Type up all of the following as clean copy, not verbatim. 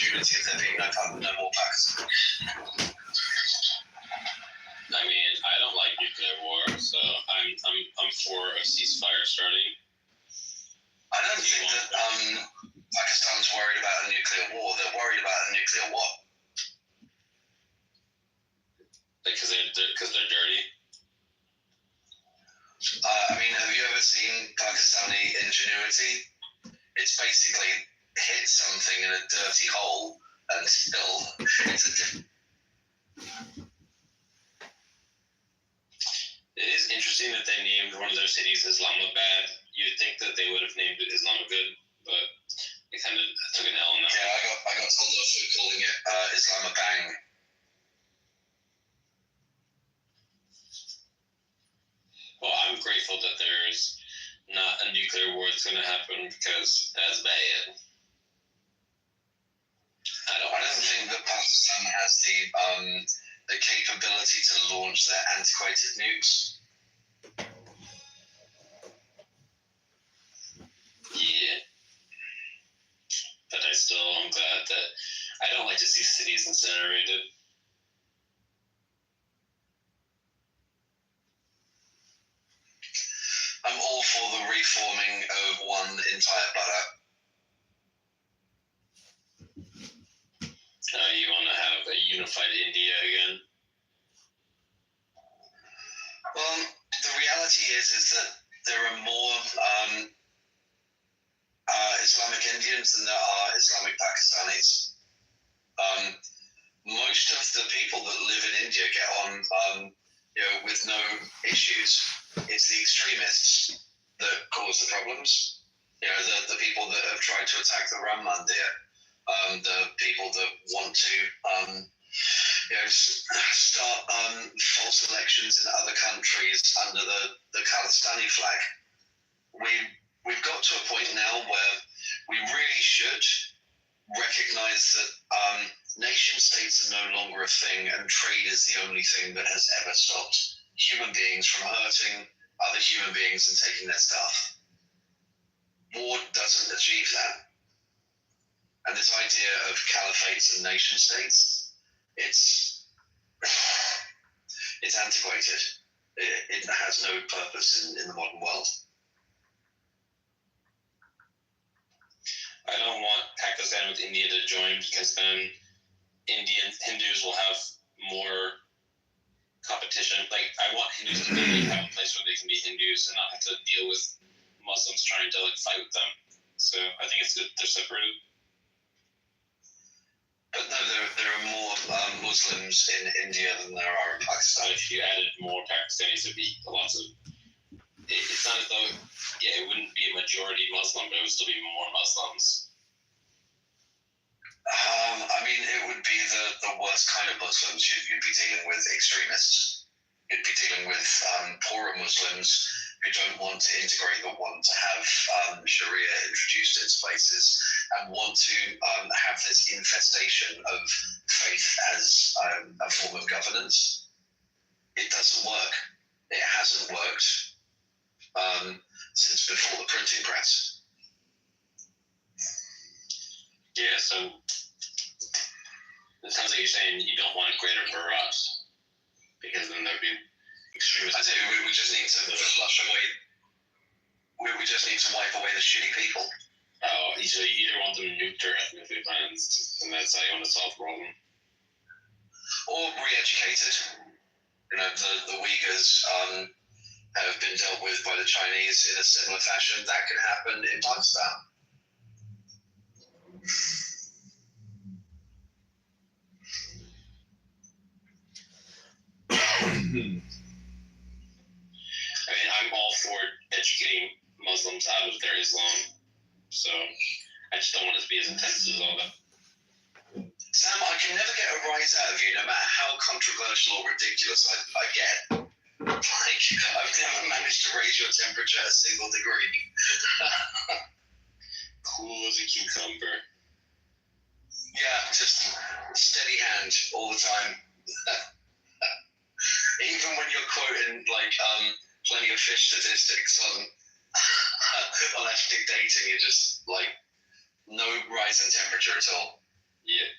impunity if there being no more Pakistan. I mean, I don't like nuclear war, so I'm for a ceasefire starting. I don't think that Pakistan's worried about a nuclear war. They're worried about a nuclear what? Because they're dirty. I mean, have you ever seen Pakistani ingenuity? It's basically hit something in a dirty hole until it's a different. It is interesting that they named one of their cities Islamabad. You'd think that they would have named it Islamabad, but they kind of took an L on that. Yeah, I got told off for calling it Islamabang. Well, I'm grateful that there's not a nuclear war that's going to happen because that's bad. I don't think that Pakistan has the capability to launch their antiquated nukes. Yeah. But I'm glad that I don't like to see cities incinerated. I'm all for the reforming of one entire borough. You want to have a unified India again? Well, the reality is that there are more Islamic Indians than there are Islamic Pakistanis. Most of the people that live in India get on, with no issues. It's the extremists that cause the problems. The people that have tried to attack the Ram Mandir, the people that want to, start false elections in other countries under the Khalistani flag. We've got to a point now where we really should recognize that nation states are no longer a thing, and trade is the only thing that has ever stopped human beings from hurting other human beings and taking their stuff. War doesn't achieve that. And this idea of caliphates and nation states, it's antiquated. It has no purpose in the modern world. I don't want Pakistan with India to join because then Hindus will have more competition. Like, I want Hindus to have a place where they can be Hindus and not have to deal with Muslims trying to fight with them. So I think it's good they're separated. But no, there are more Muslims in India than there are in Pakistan. If you added more Pakistanis, it'd be lots of. It's not as though, it wouldn't be a majority Muslim, but it would still be more Muslims. I mean, it would be the worst kind of Muslims. You'd be dealing with extremists. You'd be dealing with poorer Muslims who don't want to integrate but want to have Sharia introduced into places and want to have this infestation of faith as a form of governance. It doesn't work. It hasn't worked since before the printing press. Yeah, so it sounds like you're saying you don't want a greater Bharat because then there'd be extremists. I do. We just need to flush away. We just need to wipe away the shitty people. Oh, so you either want them nuked or ethnically cleansed, and that's how you want to solve the problem. Or re-educated. The Uyghurs have been dealt with by the Chinese in a similar fashion. That can happen in Pakistan. I mean, I'm all for educating Muslims out of their Islam, so I just don't want it to be as intense as all that. Sam, I can never get a rise out of you, no matter how controversial or ridiculous I get. I've never managed to raise your temperature a single degree. Cool as a cucumber. Yeah, just steady hand all the time. Even when you're quoting plenty of fish statistics on ethnic dating, you're just no rise in temperature at all. Yeah.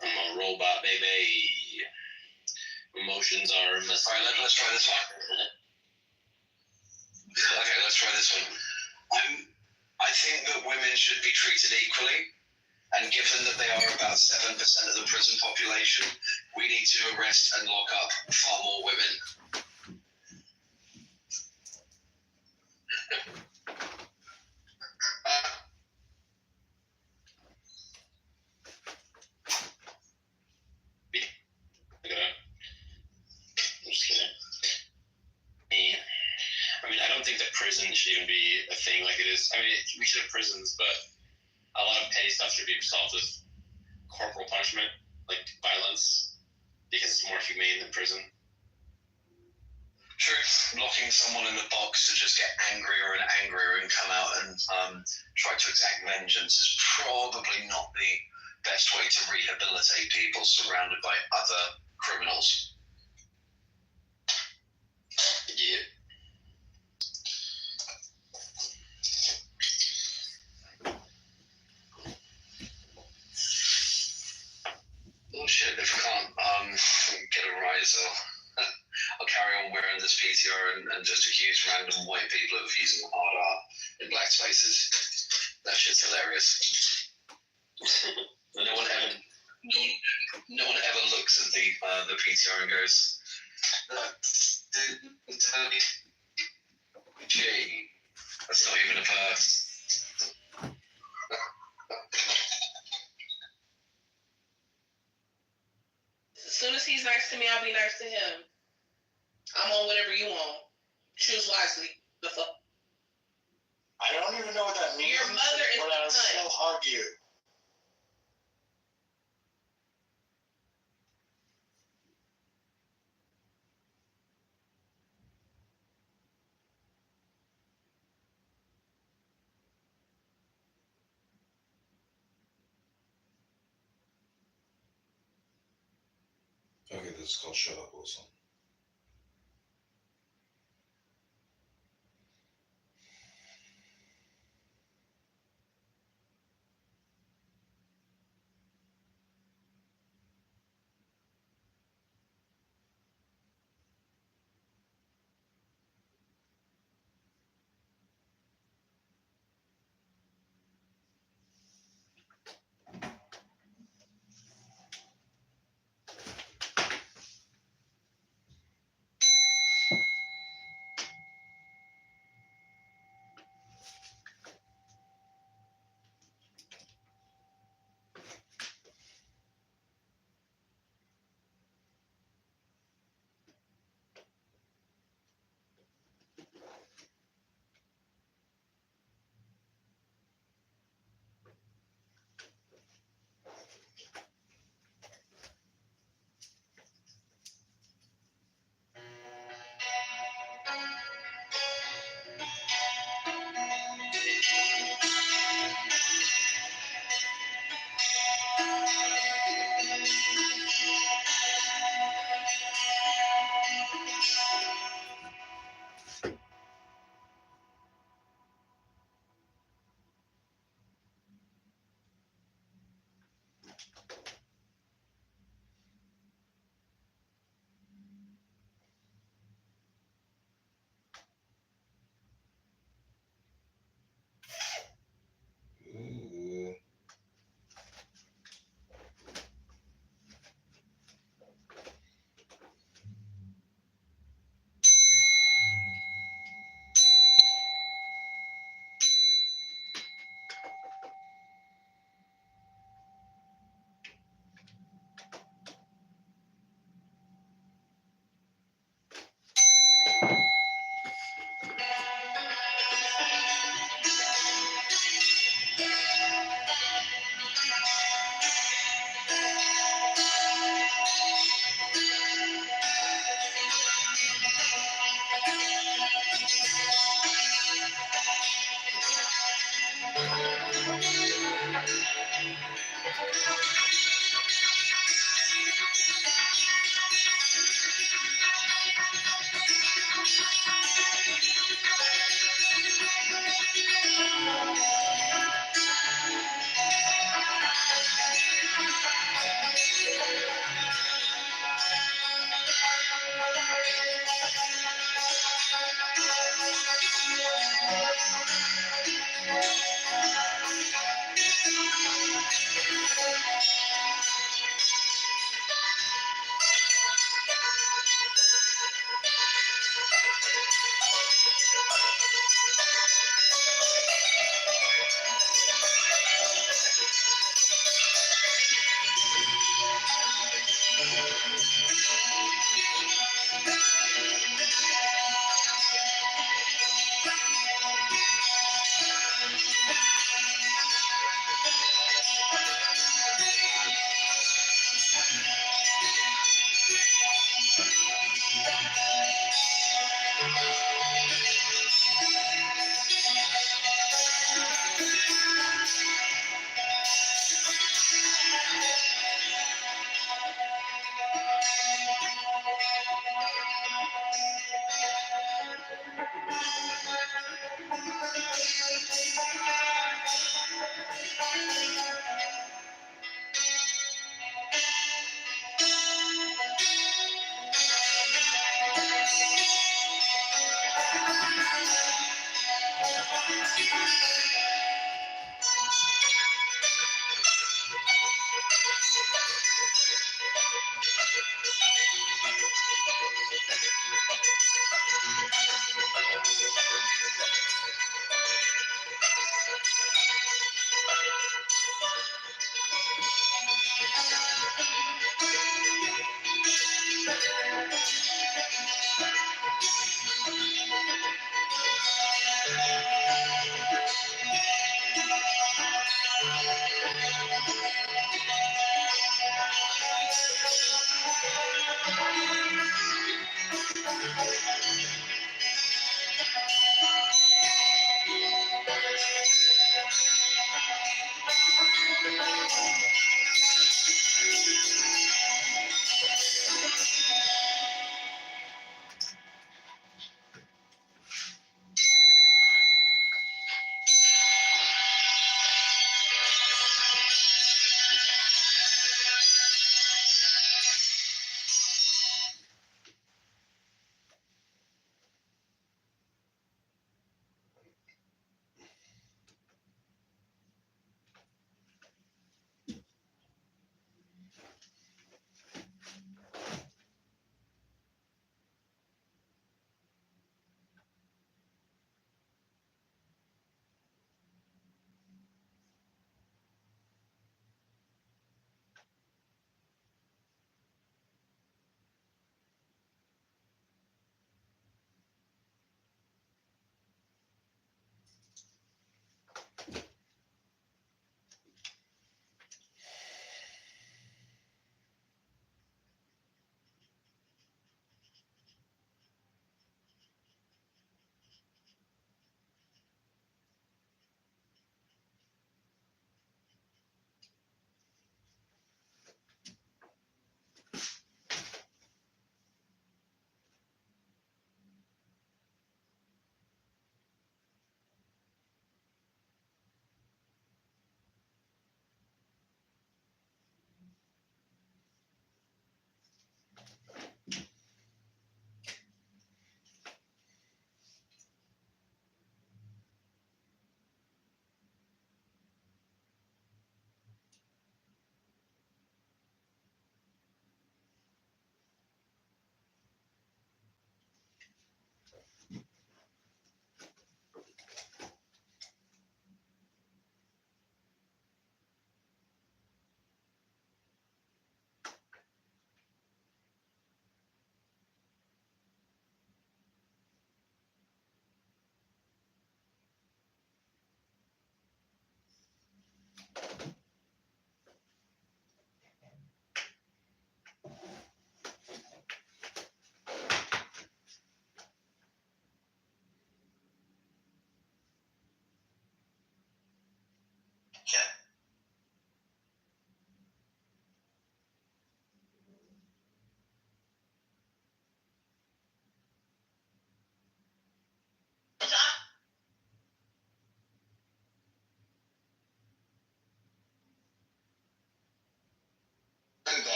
I'm a robot, baby. Emotions are a mess. Alright, let's try this one. Okay, let's try this one. I think that women should be treated equally, and given that they are about 7% of the prison population, we need to arrest and lock up far more women. I'm just kidding. I mean, I don't think that prison should even be a thing like it is. I mean, we should have prisons, but a lot of petty stuff should be solved with corporal punishment, like violence, because it's more humane than prison. True, locking someone in the box to just get angrier and angrier and come out and try to exact vengeance is probably not the best way to rehabilitate people surrounded by other criminals. Yeah. Oh shit, if I can't get a rise, I'll carry on wearing this PTR and just accuse random white people of using hard art in black spaces. That shit's hilarious. No one ever looks at the PTR and goes, gee, that's not even a purse. As soon as he's nice to me, I'll be nice to him. I'm on whatever you want. Choose wisely. The fuck. I don't even know what that means. Your mother is but the I'll still hug you. Okay, this is called Shut Up, Wilson. Ooh.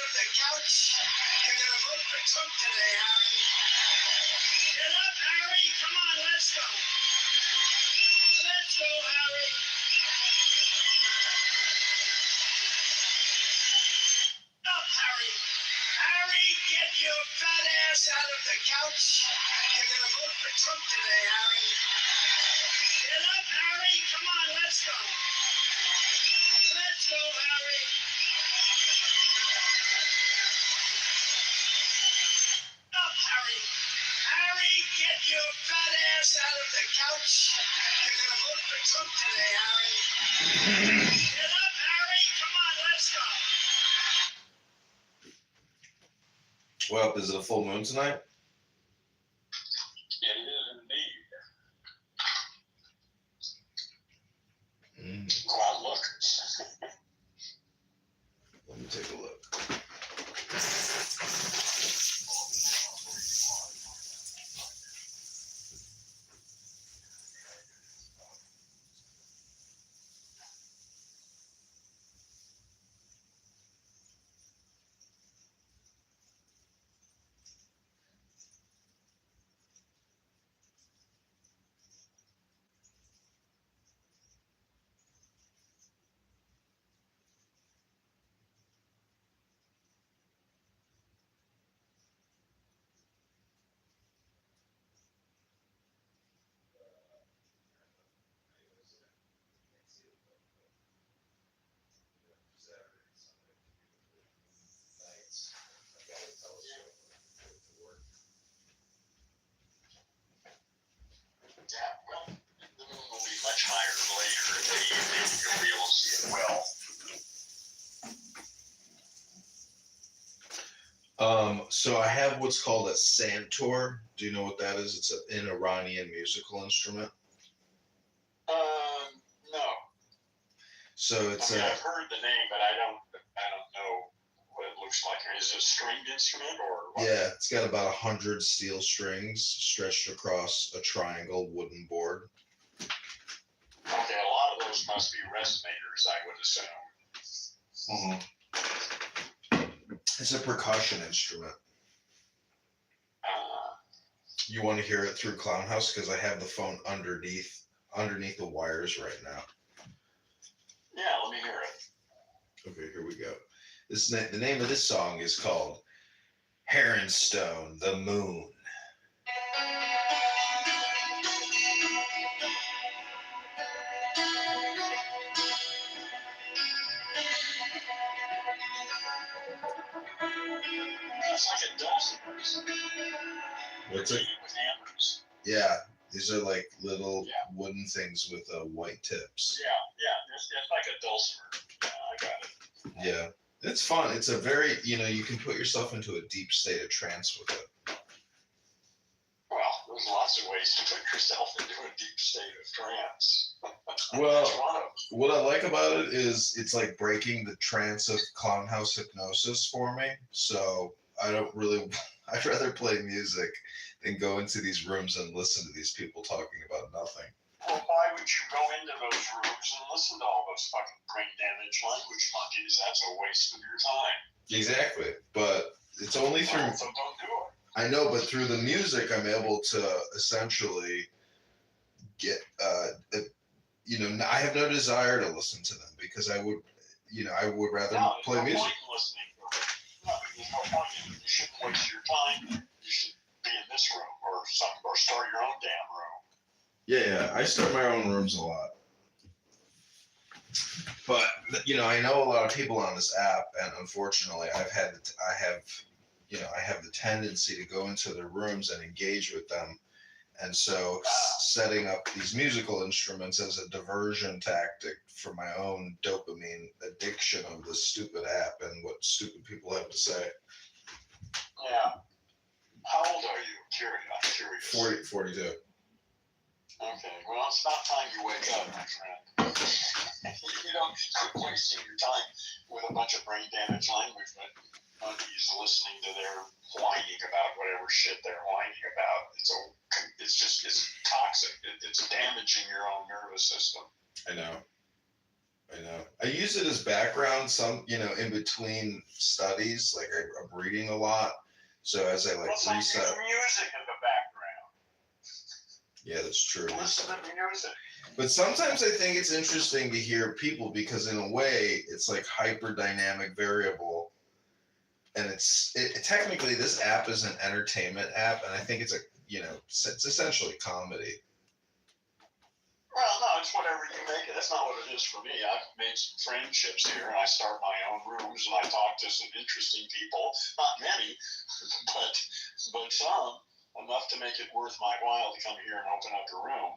of the couch. You're gonna vote for Trump today, Harry. Get up, Harry. Come on, let's go. Let's go, Harry. Up, Harry. Harry, get your fat ass out of the couch. You're gonna vote for Trump today, Harry. Get up, Harry. Come on, let's go. Let's go, Harry. Up, Harry. Harry, get your fat ass out of the couch. You're gonna vote for Trump today, Harry. Get up, Harry. Come on, let's go. Well, is it a full moon tonight? It is indeed. Go out and look. Let me take a look. Yeah, well, the moon will be much higher later in the evening. You'll be able to see it well. So I have what's called a santoor. Do you know what that is? It's an Iranian musical instrument. No. So it's I've heard the name, but I don't know what it looks like. Is it a stringed instrument or what? yeah, it's got about 100 steel strings stretched across a triangle wooden board. Okay, a lot of those must be resonators, I would assume. It's a percussion instrument. You want to hear it through Clown House because I have the phone underneath the wires right now. Yeah, let me hear it. Okay, here we go. The name of this song is called Heronstone, the Moon. It's like a dulcimer. What's it? With hammers. Yeah, these are like little wooden things with white tips. Yeah, it's like a dulcimer. Yeah, I got it. Yeah, it's fun. It's a very, you can put yourself into a deep state of trance with it. Well, there's lots of ways to put yourself into a deep state of trance. Well, That's one of them. what I like about it is it's like breaking the trance of Clown House hypnosis for me. So I'd rather play music than go into these rooms and listen to these people talking about nothing. Well, why would you go into those rooms and listen to all those fucking brain damage language monkeys? That's a waste of your time. Exactly. But it's only through... So don't do it. I know, but through the music, I'm able to essentially get, I have no desire to listen to them because I would rather play music. Point in listening to it. No, there's no point in it. You shouldn't waste your time. You should be in this room or start your own damn room. Yeah, I start my own rooms a lot. But, I know a lot of people on this app, and unfortunately, I have the tendency to go into their rooms and engage with them. And so setting up these musical instruments as a diversion tactic for my own dopamine addiction of this stupid app and what stupid people have to say. Yeah. How old are you? I'm curious. 42. Okay, well, it's about time you wake up, my friend. You don't quit wasting your time with a bunch of brain damage language monkeys listening to their whining about whatever shit they're whining about. It's toxic. It's damaging your own nervous system. I know. I know. I use it as background. Some, in between studies, like I'm reading a lot. So as I like Some reset. use music in the background. Yeah, that's true. Listen to music. But sometimes I think it's interesting to hear people because in a way it's like hyper dynamic variable. And technically this app is an entertainment app, and I think it's it's essentially comedy. Well, no, it's whatever you make it. That's not what it is for me. I've made some friendships here, and I start my own rooms, and I talk to some interesting people. Not many, but some, enough to make it worth my while to come here and open up a room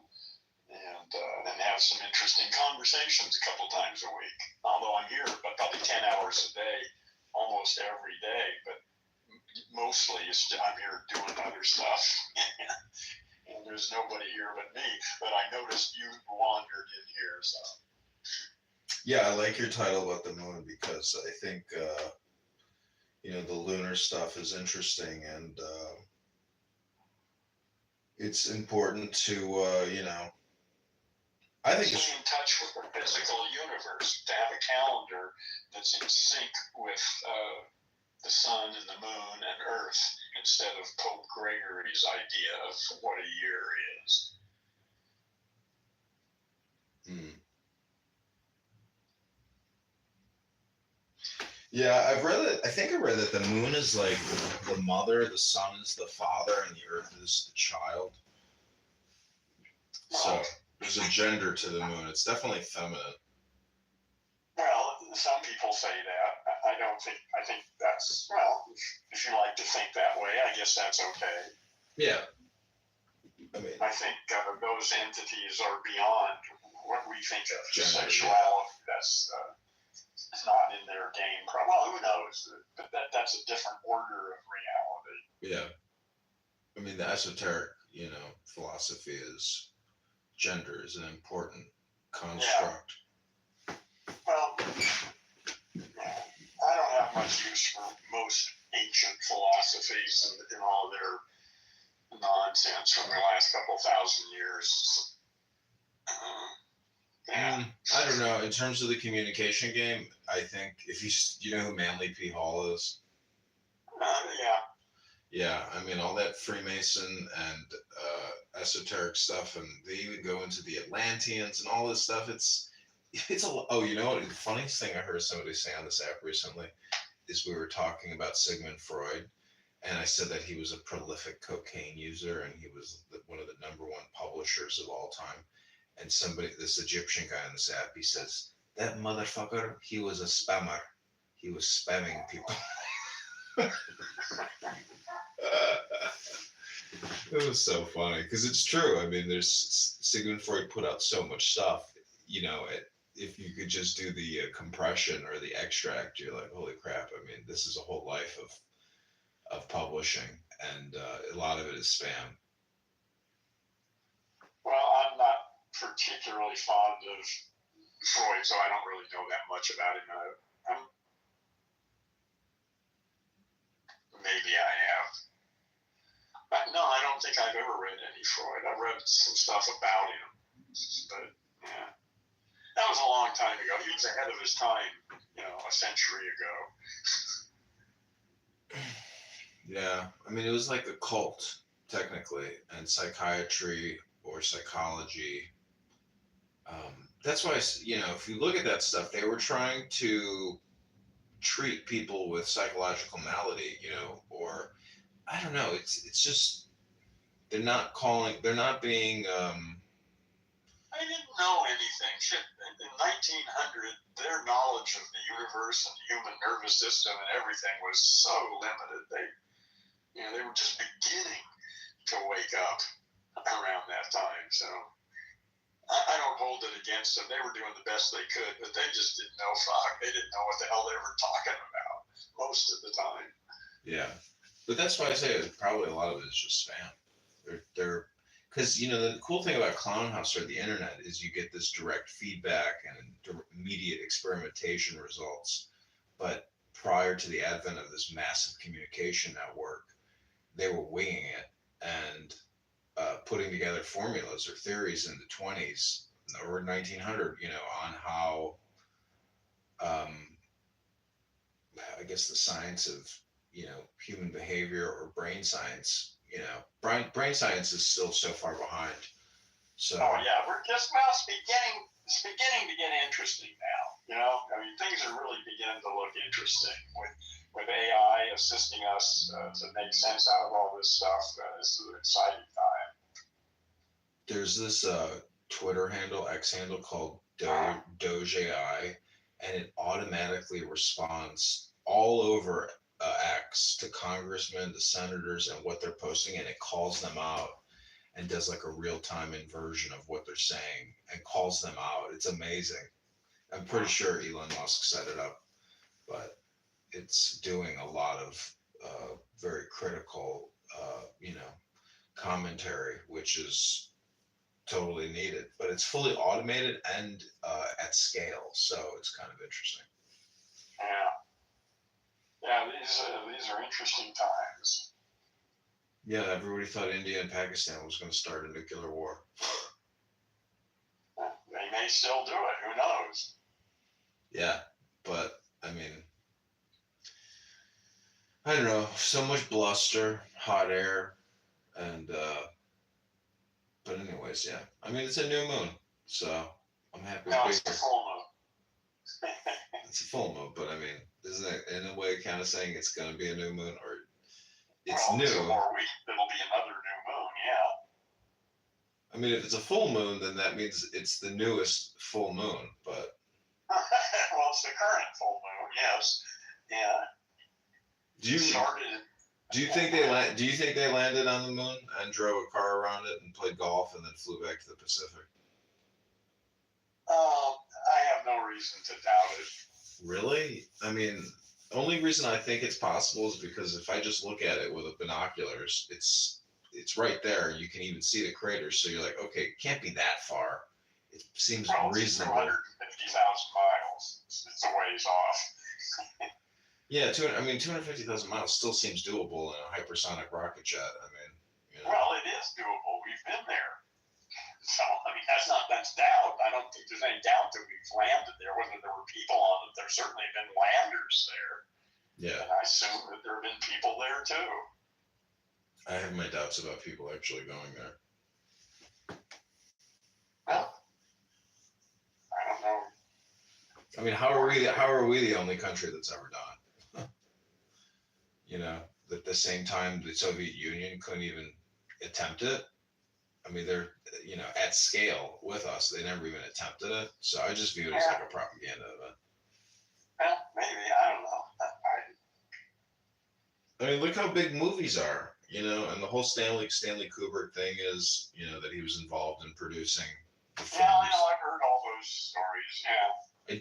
and have some interesting conversations a couple times a week. Although I'm here but probably 10 hours a day, almost every day, but mostly I'm here doing other stuff. And there's nobody here but me. But I noticed you wandered in here, so. Yeah, I like your title about the moon because I think the lunar stuff is interesting, and it's important to I think stay in touch with the physical universe, to have a calendar that's in sync with the sun and the moon and Earth instead of Pope Gregory's idea of what a year is. Yeah, I've read it. I think I read that the moon is like the mother, the sun is the father, and the earth is the child. So there's a gender to the moon. It's definitely feminine. Well, some people say that. I don't think. I think that's, well, if you like to think that way, I guess that's okay. Yeah. I think those entities are beyond what we think of sexuality. Yeah. That's not in their game. Well, who knows? But that's a different order of reality. Yeah. I mean, the esoteric, philosophy is gender is an important construct. Yeah. Well, I don't have much use for most ancient philosophies and all their nonsense from the last couple thousand years. Yeah. I don't know. In terms of the communication game, I think if you know who Manly P. Hall is? Yeah. Yeah, I mean, all that Freemason and esoteric stuff, and they even go into the Atlanteans and all this stuff. It's oh, you know what? The funniest thing I heard somebody say on this app recently is we were talking about Sigmund Freud, and I said that he was a prolific cocaine user, and he was one of the #1 publishers of all time. And this Egyptian guy on this app, he says, that motherfucker, he was a spammer. He was spamming people. It was so funny because it's true. I mean, there's Sigmund Freud put out so much stuff. If you could just do the compression or the extract, you're like, holy crap! I mean, this is a whole life of publishing, and a lot of it is spam. Well, I'm not particularly fond of Freud, so I don't really know that much about him. Maybe I have. But no, I don't think I've ever read any Freud. I've read some stuff about him, but yeah, that was a long time ago. He was ahead of his time, a century ago. Yeah, I mean, it was like a cult, technically, and psychiatry or psychology. That's why, if you look at that stuff, they were trying to treat people with psychological malady, or I don't know. It's just they're not being. I didn't know anything. Shit, in 1900, their knowledge of the universe and the human nervous system and everything was so limited. They were just beginning to wake up around that time. So I don't hold it against them. They were doing the best they could, but they just didn't know. They didn't know what the hell they were talking about most of the time. Yeah, but that's why I say probably a lot of it is just spam. They're because the cool thing about Clownhouse or the internet is you get this direct feedback and immediate experimentation results. But prior to the advent of this massive communication network, they were winging it and putting together formulas or theories in the 20s or 1900, on how I guess the science of, human behavior or brain science. Brain science is still so far behind. So Oh yeah, it's beginning to get interesting now. I mean, things are really beginning to look interesting with AI assisting us to make sense out of all this stuff. This is an exciting time. there's this Twitter handle, X handle called Doge AI, and it automatically responds all over X to congressmen, to senators, and what they're posting, and it calls them out and does like a real time inversion of what they're saying and calls them out. It's amazing. I'm pretty sure Elon Musk set it up, but it's doing a lot of very critical, commentary, which is totally needed. But it's fully automated and at scale, so it's kind of interesting. Yeah, these are interesting times. Yeah, everybody thought India and Pakistan was going to start a nuclear war. They may still do it. Who knows? Yeah, but I mean, I don't know. So much bluster, hot air, and but anyways, yeah. I mean, it's a new moon, so I'm happy No, to be it's the here. full moon. It's a full moon, but I mean, isn't it in a way kind of saying it's going to be a new moon, or it's well, new? 2 more weeks, it'll be another new moon. Yeah. I mean, if it's a full moon, then that means it's the newest full moon. But Well, it's the current full moon. Yes. Yeah. do you think they landed on the moon and drove a car around it and played golf and then flew back to the Pacific? I have no reason to doubt it. Really? I mean, only reason I think it's possible is because if I just look at it with binoculars, it's right there. You can even see the craters, so you're like, okay, it can't be that far. It seems reasonable. 250,000 miles. It's a ways off. Yeah, 250,000 miles still seems doable in a hypersonic rocket jet. I mean, Well, it is doable. We've been there. So, I mean, that's doubt. I don't think there's any doubt that we've landed there. Whether there were people on it, there's certainly been landers there. Yeah. And I assume that there have been people there too. I have my doubts about people actually going there. Well, I don't know. I mean, how are we the only country that's ever done it? At the same time the Soviet Union couldn't even attempt it. I mean, they're at scale with us. They never even attempted it. So I just view it as like a propaganda event. Well, maybe, I don't know. I mean, look how big movies are, and the whole Stanley Kubrick thing is, that he was involved in producing the films. Yeah, I know. I've heard all those stories. Yeah. I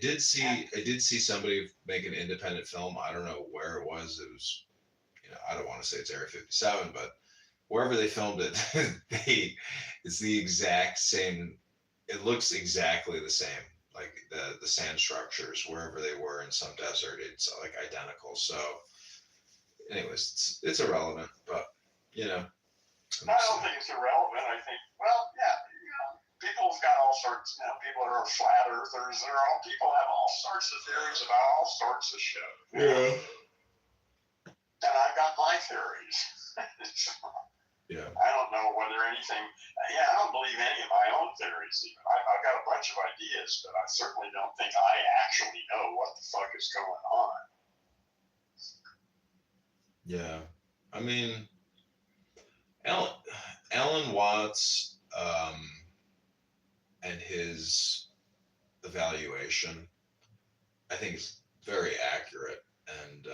did see somebody make an independent film. I don't know where it was. It was, I don't want to say it's Area 57, but wherever they filmed it, it's the exact same. It looks exactly the same. Like the sand structures, wherever they were in some desert, it's like identical. So, anyways, it's irrelevant, but I don't think it's irrelevant. I think, well, yeah, people have got all sorts. People are flat earthers. People have all sorts of theories about all sorts of shit. Yeah. And I've got my theories. Yeah. I don't know whether anything. Yeah, I don't believe any of my own theories. Even I've got a bunch of ideas, but I certainly don't think I actually know what the fuck is going on. Yeah, I mean, Alan Watts and his evaluation, I think, is very accurate. And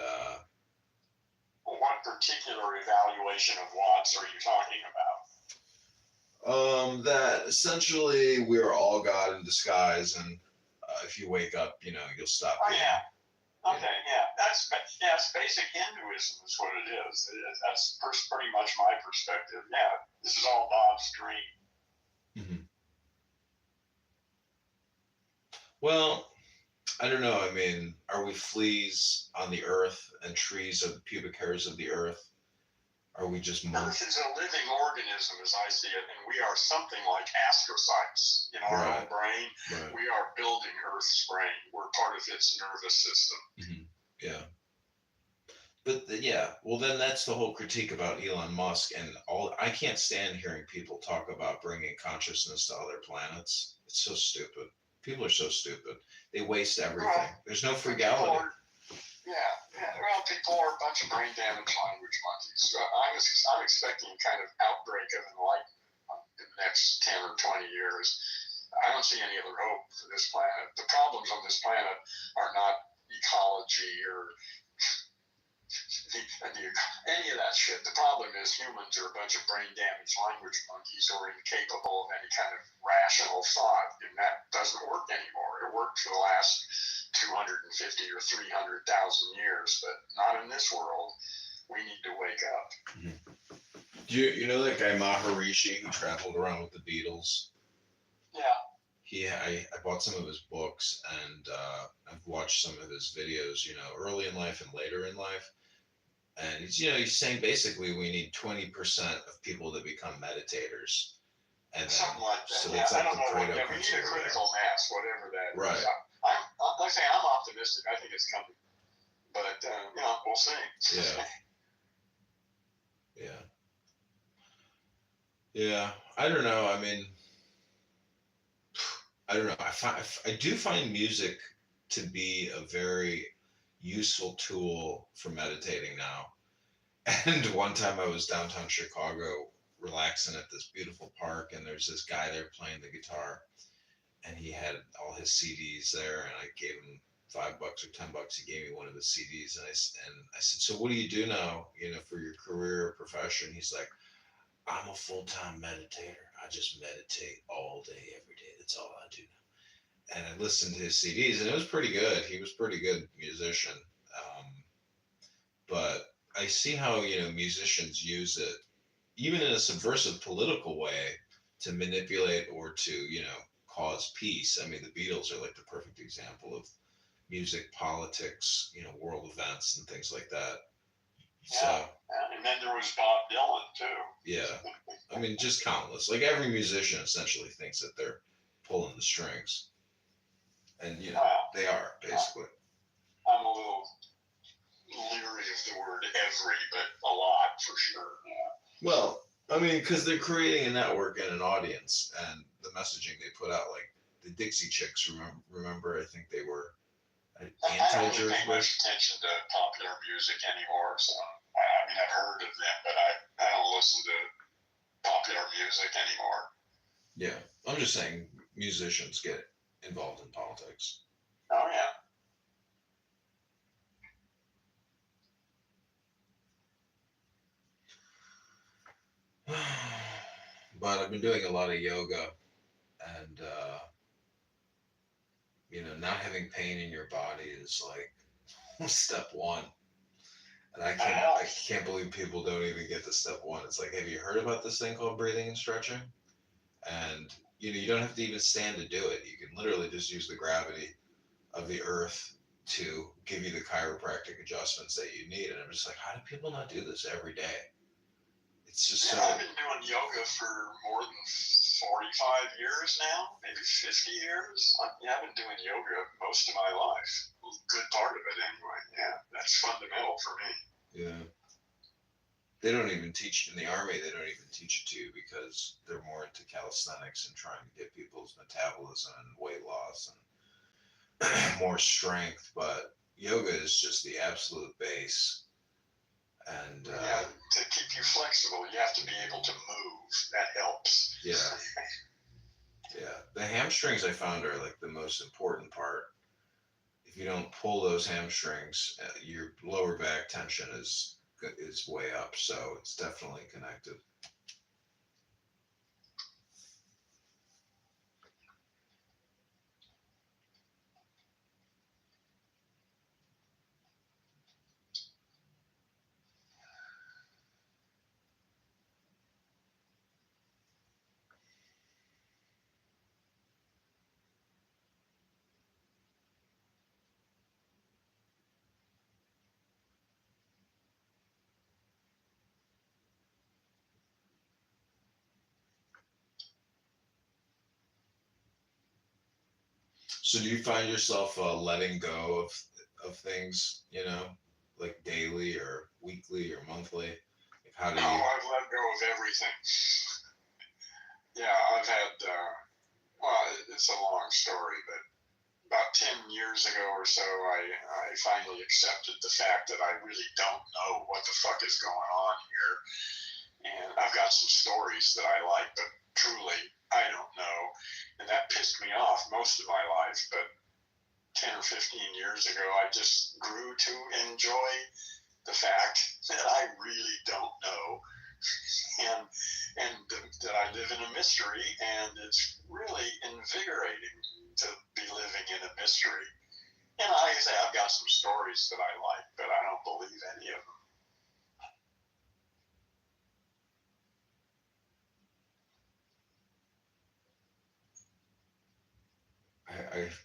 what particular evaluation of Watts are you talking about? That essentially we're all God in disguise, and if you wake up, you'll stop. Oh yeah. Okay, yeah, that's basic Hinduism is what it is. That's pretty much my perspective. Yeah, this is all Bob's dream. Mm-hmm. Well, I don't know. I mean, are we fleas on the earth and trees are the pubic hairs of the earth? Are we just Earth is a living organism, as I see it, and we are something like astrocytes in our own brain. Right. We are building Earth's brain. We're part of its nervous system. Mm-hmm. Yeah. But yeah, well, then that's the whole critique about Elon Musk and all. I can't stand hearing people talk about bringing consciousness to other planets. It's so stupid. People are so stupid. They waste everything. Well, there's no frugality. Well, people are a bunch of brain damaged language monkeys. I'm expecting kind of outbreak of enlightenment in the next 10 or 20 years. I don't see any other hope for this planet. The problems on this planet are not ecology or any of that shit. The problem is humans are a bunch of brain damaged language monkeys who are incapable of any kind of rational thought, and that doesn't work anymore. It worked for the last 250 or 300,000 years, but not in this world. We need to wake up. Do you know that guy Maharishi who traveled around with the Beatles? Yeah. I bought some of his books, and I've watched some of his videos, early in life and later in life. And he's saying basically we need 20% of people to become meditators. And something like that. So that's like I don't know. the Pareto We need a critical mass, whatever that is. Right. Like I say, I'm optimistic. I think it's coming. But, we'll see. Yeah. Yeah. Yeah. I don't know. I mean, I don't know. I do find music to be a very useful tool for meditating now. And one time I was downtown Chicago relaxing at this beautiful park, and there's this guy there playing the guitar, and he had all his CDs there, and I gave him $5 or $10. He gave me one of his CDs, and I said, so what do you do now, for your career or profession? He's like, I'm a full-time meditator. I just meditate all day, every day. That's all I do now. And I listened to his CDs, and it was pretty good. He was a pretty good musician. But I see how, musicians use it, even in a subversive political way, to manipulate or to, cause peace. I mean, the Beatles are like the perfect example of music, politics, world events and things like that. Yeah. So, and then there was Bob Dylan, too. Yeah. I mean, just countless. Like every musician essentially thinks that they're pulling the strings. And, they are, basically. I'm a little leery of the word every, but a lot for sure. Yeah. Well, I mean, because they're creating a network and an audience, and the messaging they put out, like the Dixie Chicks, remember I think they were I don't really pay much attention to popular music anymore, so I mean, I've heard of them, but I don't listen to popular music anymore. Yeah, I'm just saying musicians get involved in politics. Oh, yeah. But I've been doing a lot of yoga, and not having pain in your body is like step one. And I can't believe people don't even get to step one. It's like, have you heard about this thing called breathing and stretching? And you don't have to even stand to do it. You can literally just use the gravity of the earth to give you the chiropractic adjustments that you need. And I'm just like, how do people not do this every day? It's just I've been doing yoga for more than 45 years now, maybe 50 years. I've been doing yoga most of my life. A good part of it anyway. Yeah, that's fundamental for me. Yeah. They don't even teach in the Army. They don't even teach it to you because they're more into calisthenics and trying to get people's metabolism and weight loss and more strength. But yoga is just the absolute base. And to keep you flexible, you have to be able to move. That helps. Yeah. Yeah. The hamstrings I found are like the most important part. If you don't pull those hamstrings, your lower back tension is way up. So it's definitely connected. So do you find yourself letting go of things, you know, like daily or weekly or monthly? Like how do No, you? I've let go of everything. Yeah, I've had, well, it's a long story, but about 10 years ago or so, I finally accepted the fact that I really don't know what the fuck is going on here. And I've got some stories that I like, but truly, I don't know. And that pissed me off most of my life. But 10 or 15 years ago, I just grew to enjoy the fact that I really don't know. And that I live in a mystery, and it's really invigorating to be living in a mystery. And like I say, I've got some stories that I like, but I don't believe any of them.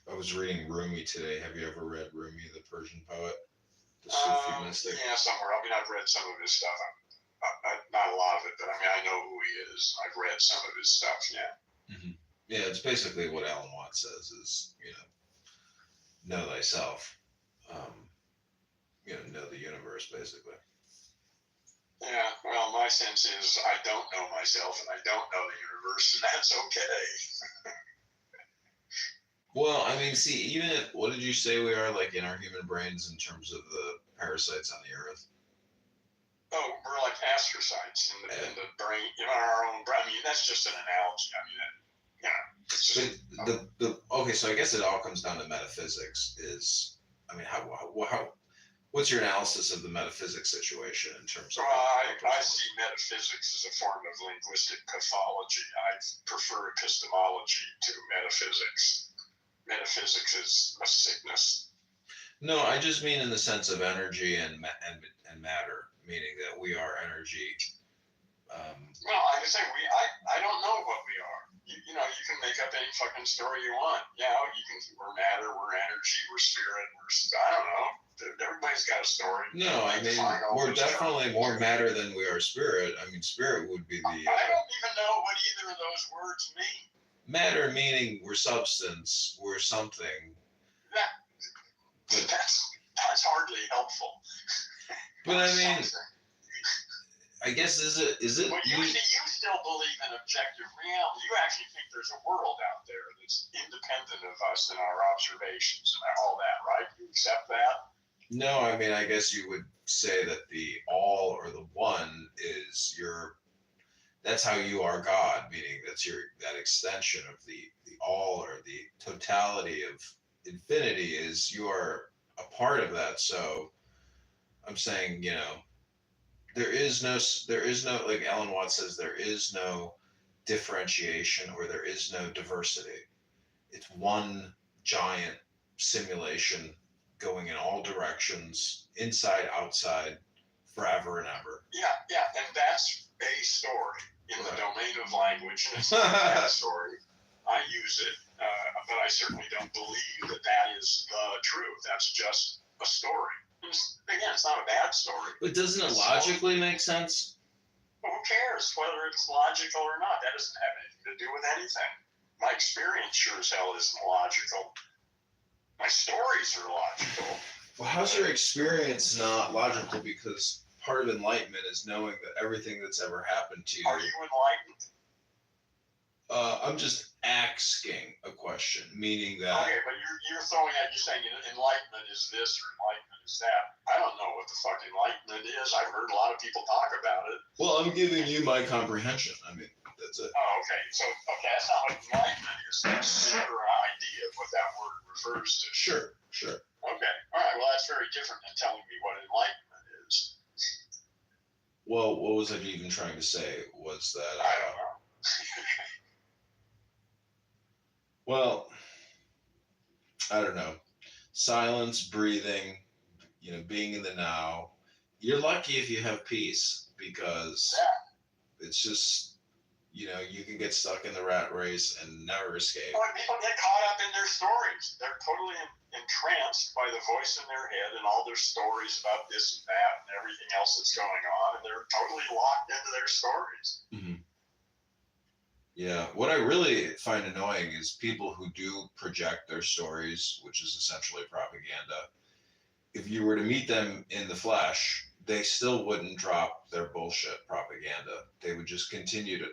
I was reading Rumi today. Have you ever read Rumi, the Persian poet, the Sufi mystic? Yeah, somewhere. I mean, I've read some of his stuff. Not a lot of it, but I mean, I know who he is. I've read some of his stuff. Yeah. Mm-hmm. Yeah, it's basically what Alan Watts says is, know thyself. Know the universe, basically. Yeah, well, my sense is I don't know myself and I don't know the universe, and that's okay. Well, I mean, see, even if, what did you say we are like in our human brains in terms of the parasites on the earth? Oh, we're like astrocytes in the brain, our own brain. I mean, that's just an analogy. I mean, it's just. Okay, so I guess it all comes down to metaphysics. I mean, how what's your analysis of the metaphysics situation in terms of? I see metaphysics as a form of linguistic pathology. I prefer epistemology to metaphysics. Metaphysics is a sickness. No, I just mean in the sense of energy and matter, meaning that we are energy. Well, like I say, I don't know what we are. You can make up any fucking story you want. Yeah, we're matter, we're energy, we're spirit, I don't know. Everybody's got a story. No, I mean, we're definitely more matter than we are spirit. I mean, spirit would be the. I don't even know what either of those words mean. Matter meaning we're substance, we're something. That's hardly helpful. But I mean, I guess is it? Well, you still believe in objective reality. You actually think there's a world out there that's independent of us and our observations and all that, right? You accept that? No, I mean, I guess you would say that the all or the one is that's how you are God, meaning that's that extension of the all or the totality of infinity is you are a part of that. So I'm saying, there is no, like Alan Watts says, there is no differentiation or there is no diversity. It's one giant simulation going in all directions, inside, outside, forever and ever. Yeah, and that's a story in the domain of language, and it's not a bad story. I use it, but I certainly don't believe that is the truth. That's just a story. Again, it's not a bad story. But doesn't it logically make sense? Well, who cares whether it's logical or not? That doesn't have anything to do with anything. My experience sure as hell isn't logical. My stories are logical. Well, how's your experience not logical? Because part of enlightenment is knowing that everything that's ever happened to you. Are you enlightened? I'm just asking a question, meaning that. Okay, but you're throwing out, you're saying enlightenment is this or enlightenment is that. I don't know what the fuck enlightenment is. I've heard a lot of people talk about it. Well, I'm giving you my comprehension. I mean, that's it. Oh, okay. So, that's not what enlightenment is. That's your idea of what that word refers to. Sure. Okay. All right. Well, that's very different than telling me what enlightenment is. Well, what was I even trying to say? Was that I don't know. Well, I don't know. Silence, breathing, being in the now. You're lucky if you have peace because it's just, you can get stuck in the rat race and never escape. Well, people get caught up in their stories. They're totally entranced by the voice in their head and all their stories about this and that and everything else that's going on, and they're totally locked into their stories. Mm-hmm. Yeah, what I really find annoying is people who do project their stories, which is essentially propaganda. If you were to meet them in the flesh, they still wouldn't drop their bullshit propaganda. They would just continue to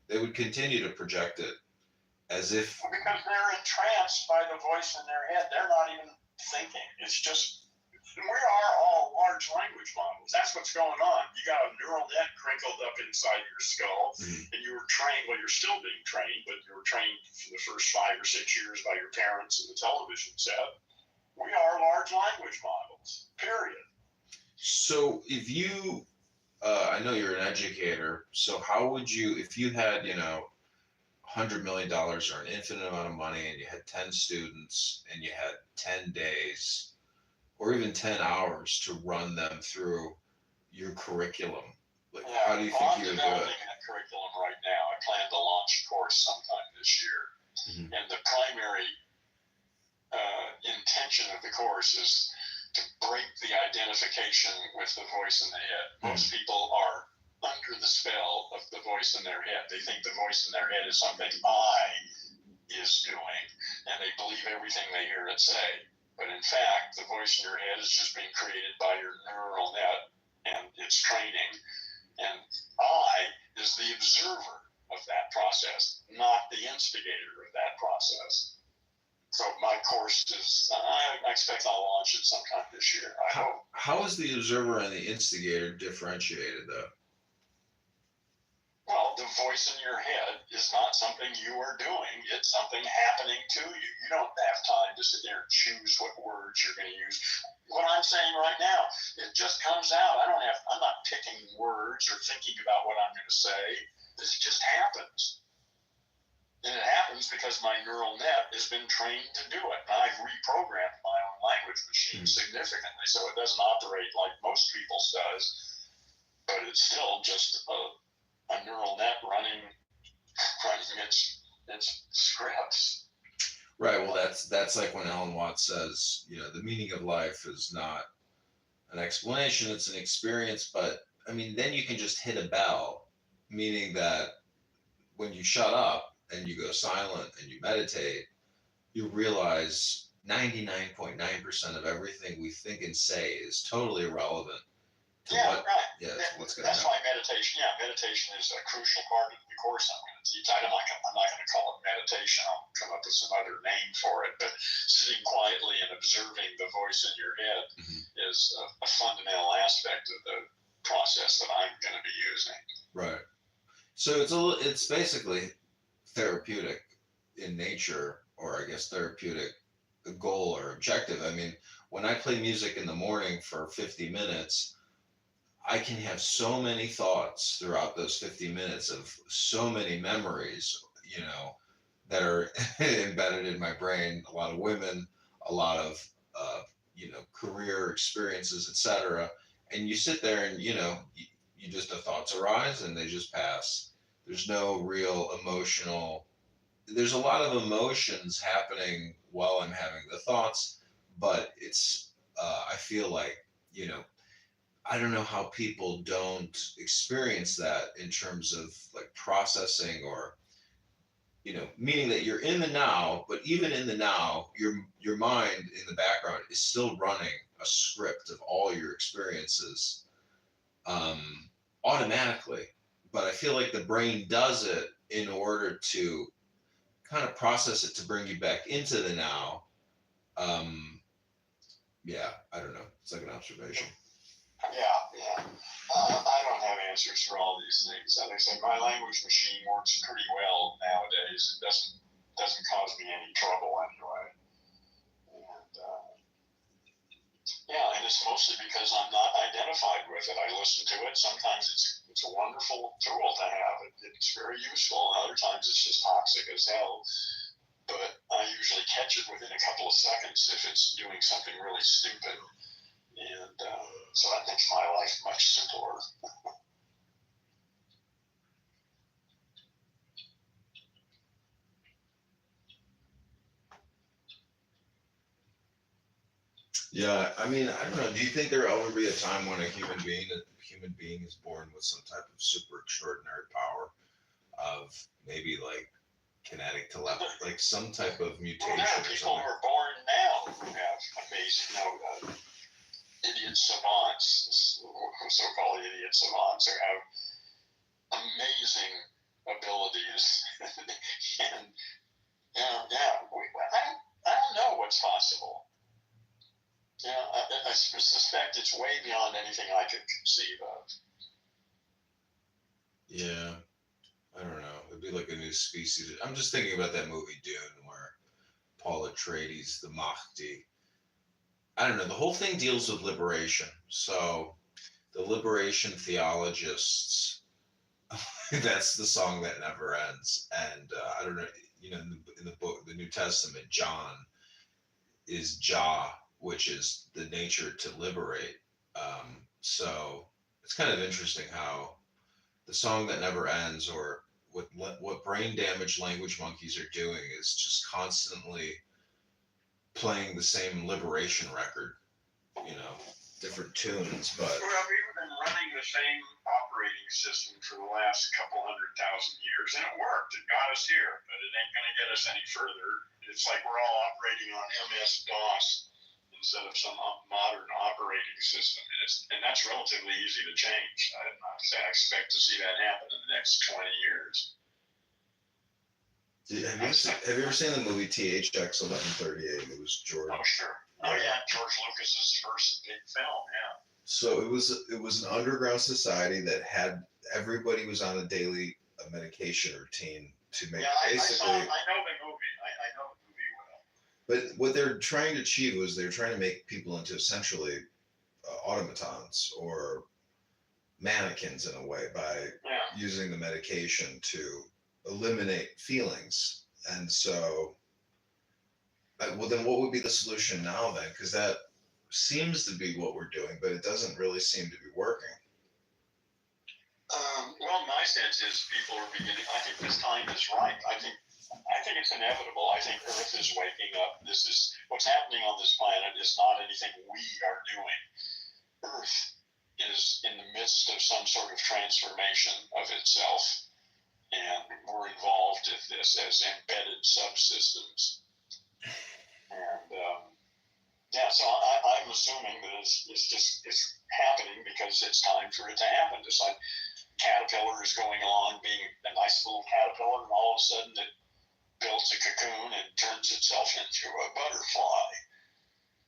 they would continue to project it as if Because they're entranced by the voice in their head. They're not even thinking. It's just, we are all large language models. That's what's going on. You got a neural net crinkled up inside your skull, and you were trained, well, you're still being trained, but you were trained for the first 5 or 6 years by your parents and the television set. We are large language models, period. so if you I know you're an educator, so how would you, if you had, $100 million or an infinite amount of money and you had 10 students and you had 10 days or even 10 hours to run them through your curriculum, like how do you think you would do it? I'm developing a curriculum right now. I plan to launch a course sometime this year. And the primary intention of the course is to break the identification with the voice in the head. Most people are under the spell of the voice in their head. They think the voice in their head is something I is doing, and they believe everything they hear it say. But in fact, the voice in your head is just being created by your neural net and its training. And I is the observer of that process, not the instigator of that process. So my course is, I expect I'll launch it sometime this year. I hope. How is the observer and the instigator differentiated, though? Well, the voice in your head is not something you are doing. It's something happening to you. You don't have time to sit there and choose what words you're going to use. What I'm saying right now, it just comes out. I'm not picking words or thinking about what I'm going to say. This just happens. And it happens because my neural net has been trained to do it. And I've reprogrammed my own language machine significantly, so it doesn't operate like most people's does. But it's still just a neural net running its scripts. Right. Well, that's like when Alan Watts says, the meaning of life is not an explanation; it's an experience. But I mean, then you can just hit a bell, meaning that when you shut up and you go silent and you meditate, you realize 99.9% of everything we think and say is totally irrelevant. What's going to happen. That's why meditation. Yeah, meditation is a crucial part of the course I'm going to teach. I'm not going to call it meditation. I'll come up with some other name for it. But sitting quietly and observing the voice in your head is a fundamental aspect of the process that I'm going to be using. Right. So it's basically therapeutic in nature, or I guess therapeutic goal or objective. I mean, when I play music in the morning for 50 minutes. I can have so many thoughts throughout those 50 minutes of so many memories, that are embedded in my brain. A lot of women, a lot of, career experiences, etc. And you sit there and, you just, the thoughts arise and they just pass. There's no real there's a lot of emotions happening while I'm having the thoughts, but it's, I feel like, I don't know how people don't experience that in terms of like processing or, meaning that you're in the now, but even in the now, your mind in the background is still running a script of all your experiences automatically. But I feel like the brain does it in order to kind of process it to bring you back into the now. Yeah, I don't know. It's like an observation. Yeah. I don't have answers for all these things. As I say, my language machine works pretty well nowadays. It doesn't cause me any trouble anyway. And it's mostly because I'm not identified with it. I listen to it. Sometimes it's a wonderful tool to have. It's very useful. Other times it's just toxic as hell. But I usually catch it within a couple of seconds if it's doing something really stupid. And so that makes my life much simpler. Yeah, I mean, I don't know. Do you think there will ever be a time when a human being is born with some type of super extraordinary power? of maybe like kinetic telepathy, like some type of mutation. Well, there are or people who something. are born now who have amazing, idiot savants, so-called idiot savants, who have amazing abilities. And I don't know what's possible. I suspect it's way beyond anything I could conceive of. Yeah, I don't know. It'd be like a new species. I'm just thinking about that movie Dune, where Paul Atreides, the Mahdi. I don't know. The whole thing deals with liberation. So the liberation theologists. That's the song that never ends. And I don't know. In the book, the New Testament, John is Jah, which is the nature to liberate. So it's kind of interesting how the song that never ends, or what brain damaged language monkeys are doing, is just constantly playing the same liberation record, different tunes, but Well, we've been running the same operating system for the last couple 100,000 years, and it worked. It got us here, but it ain't going to get us any further. It's like we're all operating on MS-DOS instead of some modern operating system, and that's relatively easy to change. I expect to see that happen in the next 20 years. Have you ever seen the movie THX 1138? It was Jordan. Oh, sure. Oh, yeah. George Lucas's first big film, yeah. So it was an underground society that had everybody was on a daily medication routine to make basically. I know the movie. I know the movie well. But what they're trying to achieve was they're trying to make people into essentially automatons or mannequins in a way by using the medication to eliminate feelings. And so, well, then what would be the solution now then? Because that seems to be what we're doing, but it doesn't really seem to be working. Well, my sense is people are beginning. I think this time is right. I think it's inevitable. I think Earth is waking up. This is what's happening on this planet. Is not anything we are doing. Earth is in the midst of some sort of transformation of itself, and we're involved in this as embedded subsystems. And so I'm assuming that it's happening because it's time for it to happen. Just like caterpillar is going along being a nice little caterpillar, and all of a sudden it builds a cocoon and turns itself into a butterfly.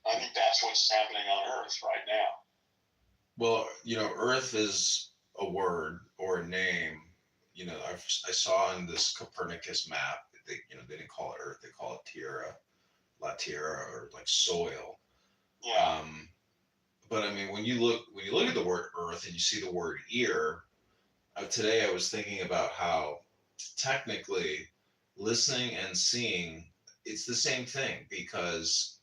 I think that's what's happening on Earth right now. Well, Earth is a word or a name. I saw on this Copernicus map, they didn't call it Earth, they call it Tierra, La Tierra, or like soil. Yeah. But I mean, when you look at the word Earth and you see the word ear, today I was thinking about how technically listening and seeing, it's the same thing, because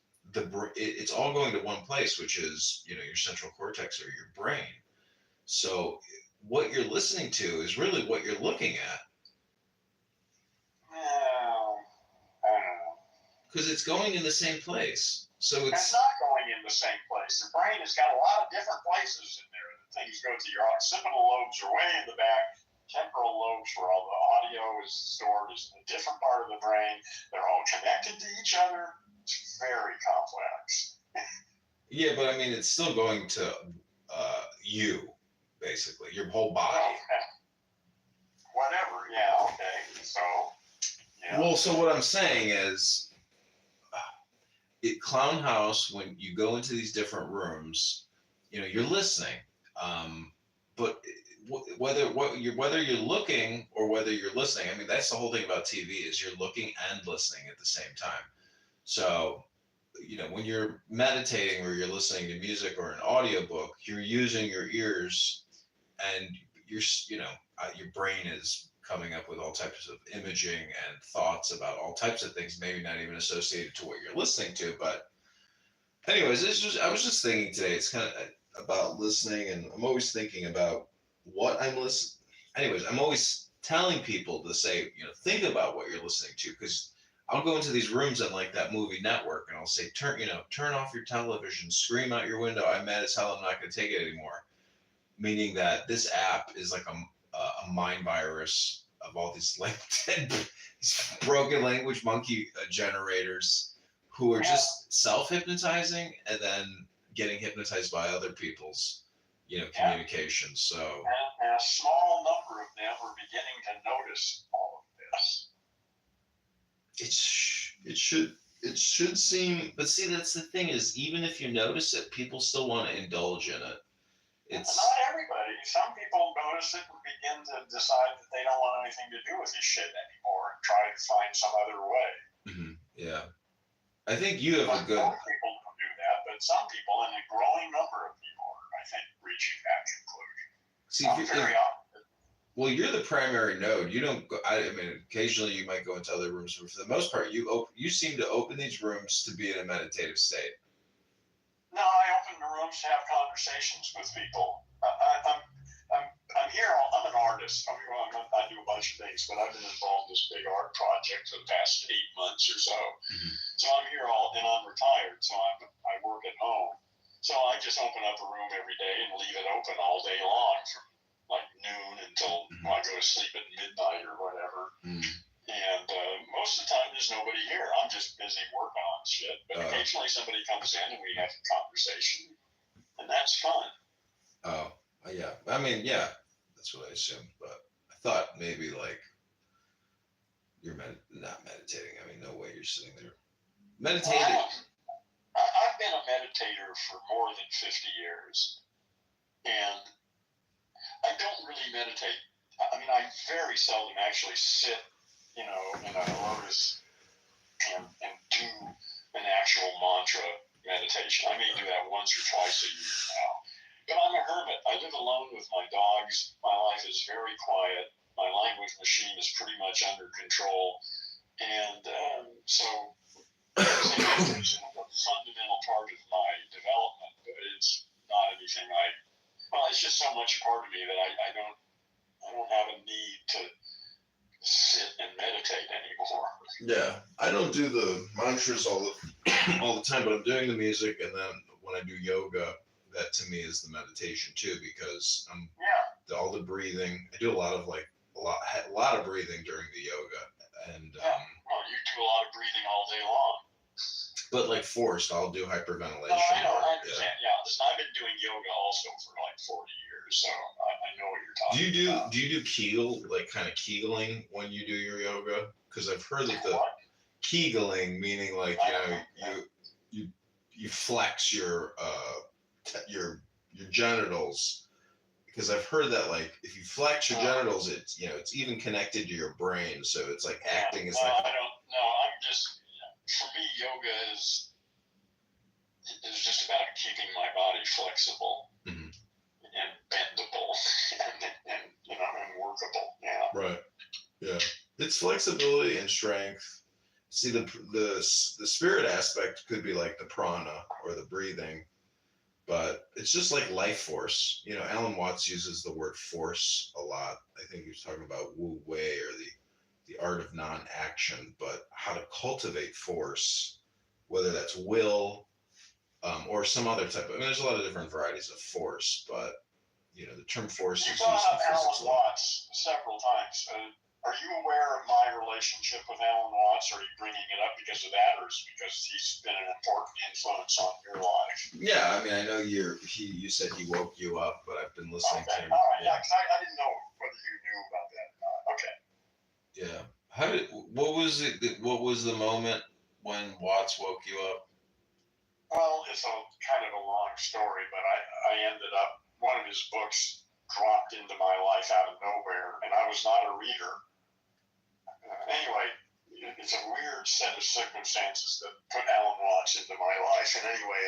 it's all going to one place, which is your central cortex or your brain. So what you're listening to is really what you're looking at. I don't know. Because it's going in the same place. So It's not going in the same place. The brain has got a lot of different places in there. The things go to your occipital lobes are way in the back. Temporal lobes, where all the audio is stored, is in a different part of the brain. They're all connected to each other. It's very complex. Yeah, but I mean, it's still going to you, basically, your whole body. Whatever. Yeah. Okay. So. Yeah. Well, so what I'm saying is, Clown House, when you go into these different rooms, you're listening, but whether you're looking or whether you're listening, I mean, that's the whole thing about TV, is you're looking and listening at the same time. So, when you're meditating or you're listening to music or an audiobook, you're using your ears, and your brain is coming up with all types of imaging and thoughts about all types of things, maybe not even associated to what you're listening to. But anyways, I was just thinking today, it's kind of about listening, and I'm always thinking about what I'm listening. Anyways, I'm always telling people to say, think about what you're listening to, because I'll go into these rooms on like that movie Network, and I'll say, turn off your television, scream out your window, I'm mad as hell, I'm not going to take it anymore. Meaning that this app is like a mind virus of all these like these broken language monkey generators who are just self-hypnotizing and then getting hypnotized by other people's, communications. So and a small number of them are beginning to notice all of this. It should seem, but see, that's the thing is, even if you notice it, people still want to indulge in it. It's not everybody. Some people notice it and begin to decide that they don't want anything to do with this shit anymore and try to find some other way. Mm-hmm. Yeah, I think you have a good. Most people don't do that, but some people, and a growing number of people, are, I think, reaching that conclusion. See, well, you're the primary node. You don't go. I mean, occasionally you might go into other rooms, but for the most part, you seem to open these rooms to be in a meditative state. No, I open the rooms to have conversations with people. I'm here. I'm an artist. I do a bunch of things, but I've been involved in this big art project for the past 8 months or so. Mm-hmm. So I'm here and I'm retired, so I work at home. So I just open up a room every day and leave it open all day long from like noon until I go to sleep at midnight or whatever. And most of the time there's nobody here. I'm just busy working on shit. But occasionally somebody comes in and we have a conversation, and that's fun. Oh, yeah. I mean, yeah, that's what I assumed. But I thought maybe like you're not meditating. I mean, no way you're sitting there meditating. I've been a meditator for more than 50 years, and I don't really meditate. I mean, I very seldom actually sit, in a lotus and do an actual mantra meditation. I may do that once or twice a year now. But I'm a hermit. I live alone with my dogs. My life is very quiet. My language machine is pretty much under control. And so it's a fundamental part of my development, but it's not anything it's just so much a part of me that I don't have a need to sit and meditate anymore. Yeah, I don't do the mantras all the time, but I'm doing the music, and then when I do yoga, that to me is the meditation too, because all the breathing. I do a lot of breathing during the yoga, and you do a lot of breathing all day long. But like forced, I'll do hyperventilation. No, I understand. Yeah, listen, I've been doing yoga also for like 40 years, so I know what you're talking about. Do you do Kegel, like kind of Kegeling when you do your yoga? Because I've heard that the Kegeling, meaning like you flex your genitals. Because I've heard that like if you flex your genitals, it's even connected to your brain, so it's like acting as like. I don't know. I'm just. For me, yoga is just about keeping my body flexible and bendable and workable. Yeah. Right. Yeah. It's flexibility and strength. See, the spirit aspect could be like the prana or the breathing, but it's just like life force. Alan Watts uses the word force a lot. I think he was talking about Wu Wei or the art of non-action, but how to cultivate force, whether that's will or some other type of. I mean, there's a lot of different varieties of force, but the term force is used in physics. Alan Watts several times. Are you aware of my relationship with Alan Watts? Or are you bringing it up because of that, or is it because he's been an important influence on your life? Yeah, I mean, I know you said he woke you up, but I've been listening to him. All right, yeah, because I didn't know whether you knew about that or not. Okay. Yeah. What was the moment when Watts woke you up? Well, it's kind of a long story, but I ended up, one of his books dropped into my life out of nowhere, and I was not a reader. Anyway, it's a weird set of circumstances that put Alan Watts into my life. And anyway,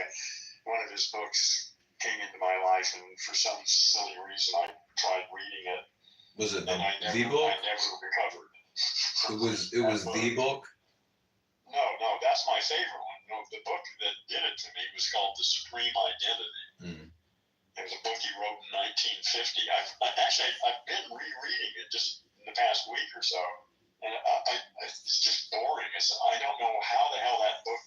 one of his books came into my life, and for some silly reason, I tried reading it. Was it the book? I never recovered. It was the book? No, that's my favorite one. No, the book that did it to me was called The Supreme Identity. It was a book he wrote in 1950. I've been rereading it just in the past week or so, and it's just boring. I don't know how the hell that book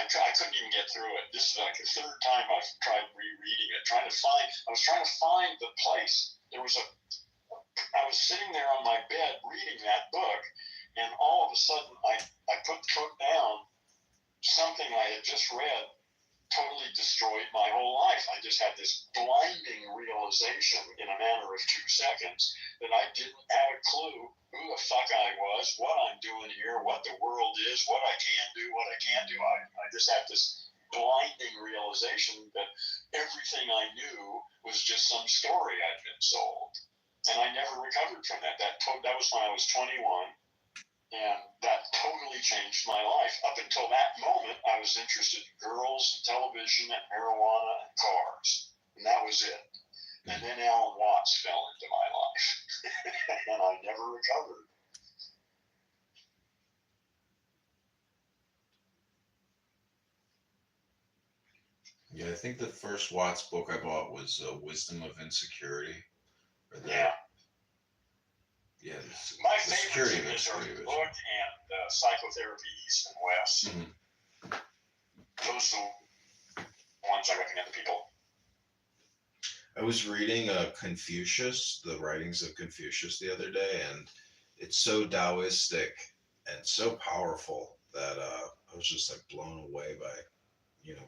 I couldn't even get through it. This is like the third time I've tried rereading it, I was trying to find the place. There was a I was sitting there on my bed reading that book, and all of a sudden I put the book down. Something I had just read totally destroyed my whole life. I just had this blinding realization in a matter of 2 seconds that I didn't have a clue who the fuck I was, what I'm doing here, what the world is, what I can do, what I can't do. I just had this blinding realization that everything I knew was just some story I'd been sold. And I never recovered from that. That was when I was 21. And that totally changed my life. Up until that moment, I was interested in girls and television and marijuana and cars. And that was it. And then Alan Watts fell into my life. And I never recovered. Yeah, I think the first Watts book I bought was Wisdom of Insecurity. Yeah. Yeah, my favorites are the book and Psychotherapy East and West. Mm-hmm. Those are the ones I recommend to people. I was reading Confucius, the writings of Confucius the other day, and it's so Taoistic and so powerful that I was just like blown away by, you know,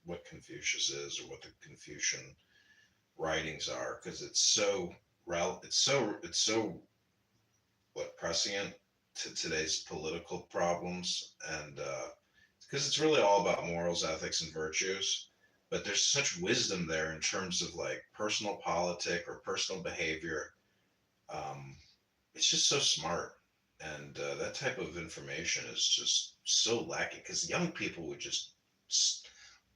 what Confucius is or what the Confucian writings are, because it's so what prescient to today's political problems, and because it's really all about morals, ethics, and virtues. But there's such wisdom there in terms of like personal politic or personal behavior. It's just so smart, and that type of information is just so lacking because young people would just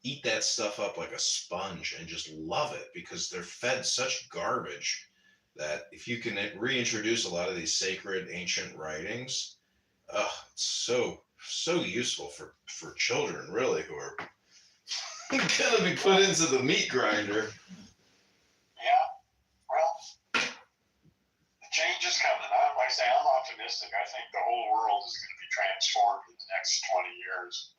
eat that stuff up like a sponge and just love it because they're fed such garbage that if you can reintroduce a lot of these sacred ancient writings, it's so useful for children really who are gonna be put into the meat grinder. Yeah, well, the change is coming. Like I say, I'm optimistic. I think the whole world is going to be transformed in the next 20 years.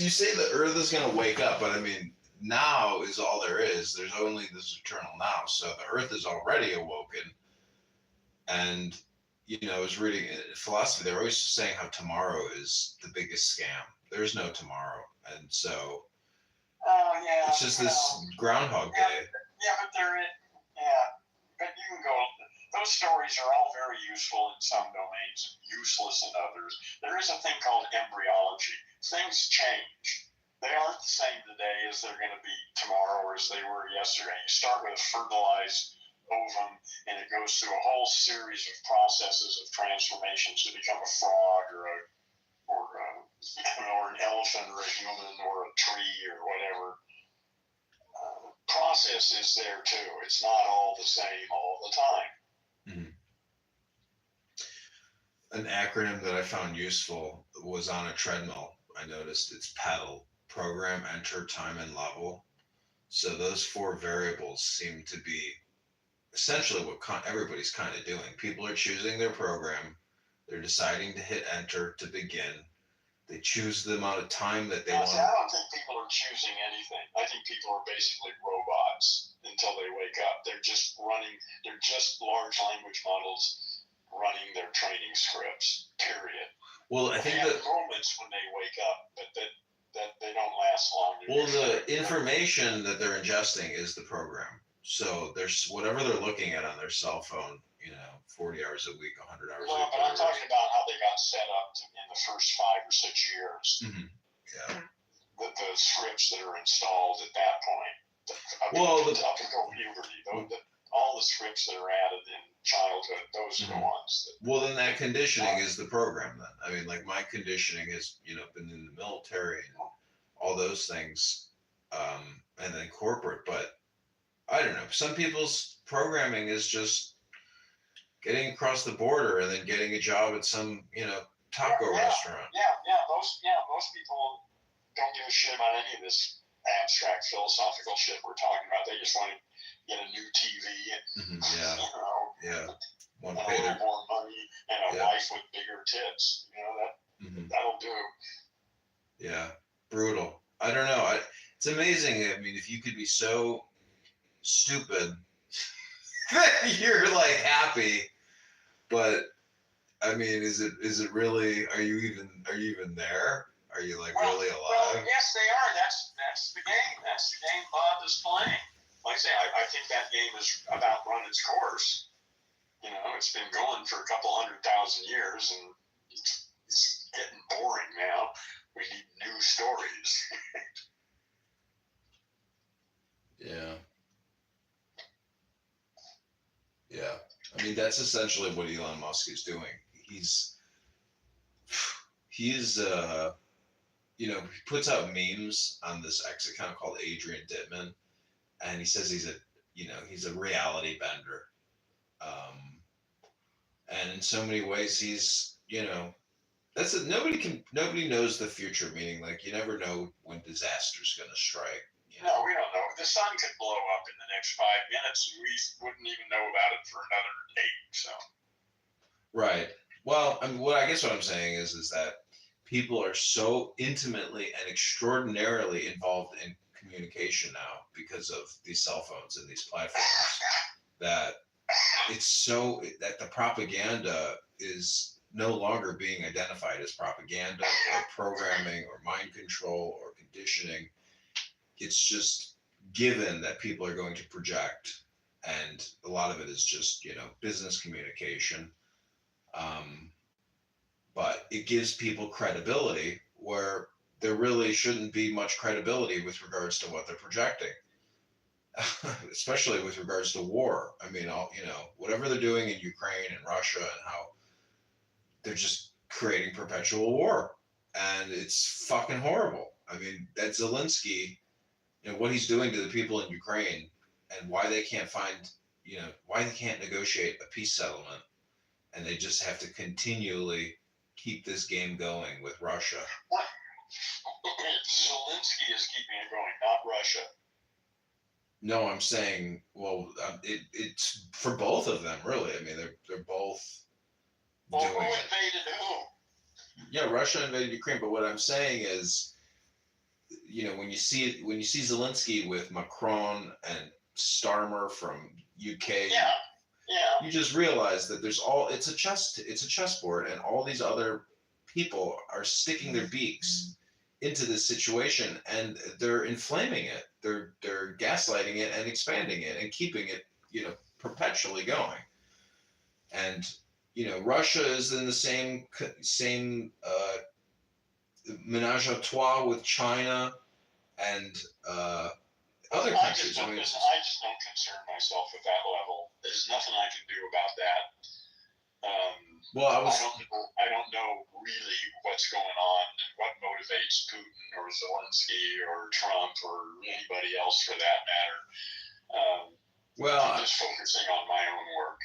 You say the Earth is gonna wake up, but I mean, now is all there is. There's only this eternal now. So the Earth is already awoken. And, you know, I was reading philosophy. They're always saying how tomorrow is the biggest scam. There's no tomorrow. And so it's just this Groundhog Day. Yeah, but but you can go, those stories are all very useful in some domains and useless in others. There is a thing called embryology. Things change. They aren't the same today as they're going to be tomorrow or as they were yesterday. You start with a fertilized ovum, and it goes through a whole series of processes of transformations to become a frog or an elephant or a human or a tree or whatever. Process is there too. It's not all the same all the time. Mm-hmm. An acronym that I found useful was on a treadmill. I noticed it's paddle. Program, enter, time, and level. So those 4 variables seem to be essentially what everybody's kind of doing. People are choosing their program. They're deciding to hit enter to begin. They choose the amount of time that they want. I don't think people are choosing anything. I think people are basically robots until they wake up. They're just large language models running their training scripts, period. Well, I think they have moments when they wake up, but that they don't last long. Well, the information that they're ingesting is the program. So there's whatever they're looking at on their cell phone, 40 hours a week, 100 hours a week. But I'm talking about how they got set up in the first 5 or 6 years. Mm-hmm. Yeah. The scripts that are installed at that point. Up until puberty, all the scripts that are added in childhood, those are the ones. Well, then that conditioning is the program then. I mean, like my conditioning has, been in the military and all those things, and then corporate. But I don't know. Some people's programming is just getting across the border and then getting a job at some, taco restaurant. Most people don't give a shit about any of this abstract philosophical shit we're talking about. They just want to get a new TV and want to pay a little more money and a wife with bigger tits. That'll do. Yeah, brutal. I don't know. It's amazing. I mean, if you could be so stupid you're like happy, but I mean, is it really? Are you even there? Are you like really alive? Well, yes, they are. That's the game. That's the game Bob is playing. Like I say, I think that game is about run its course. You know, it's been going for a couple 100,000 years, and it's getting boring now. We need new stories. Yeah. Yeah. I mean, that's essentially what Elon Musk is doing. He's he puts out memes on this X account called Adrian Dittman, and he says he's a reality bender. And in so many ways, he's, nobody knows the future, meaning like you never know when disaster's going to strike. No, we don't know. The sun could blow up in the next 5 minutes, and we wouldn't even know about it for another 8. So. Right. Well, I mean, what I'm saying is that people are so intimately and extraordinarily involved in communication now because of these cell phones and these platforms that it's so that the propaganda is no longer being identified as propaganda or programming or mind control or conditioning. It's just given that people are going to project, and a lot of it is just business communication. But it gives people credibility where there really shouldn't be much credibility with regards to what they're projecting, especially with regards to war. I mean, whatever they're doing in Ukraine and Russia and how they're just creating perpetual war, and it's fucking horrible. I mean, that Zelensky, what he's doing to the people in Ukraine, and why they can't why they can't negotiate a peace settlement, and they just have to continually keep this game going with Russia. Zelensky is keeping it going, not Russia. No, I'm saying, well, it's for both of them, really. I mean, they're both Well, doing who it. invaded who? Yeah, Russia invaded Ukraine, but what I'm saying is, when you see Zelensky with Macron and Starmer from UK, Yeah. you just realize that it's a chessboard, and all these other people are sticking their beaks into this situation, and they're inflaming it. They're gaslighting it and expanding it and keeping it, perpetually going. And Russia is in the same menage a trois with China and other countries. I just don't concern myself with that level. There's nothing I can do about that. I don't know really what's going on and what motivates Putin or Zelensky or Trump or anybody else for that matter. I'm just focusing on my own work.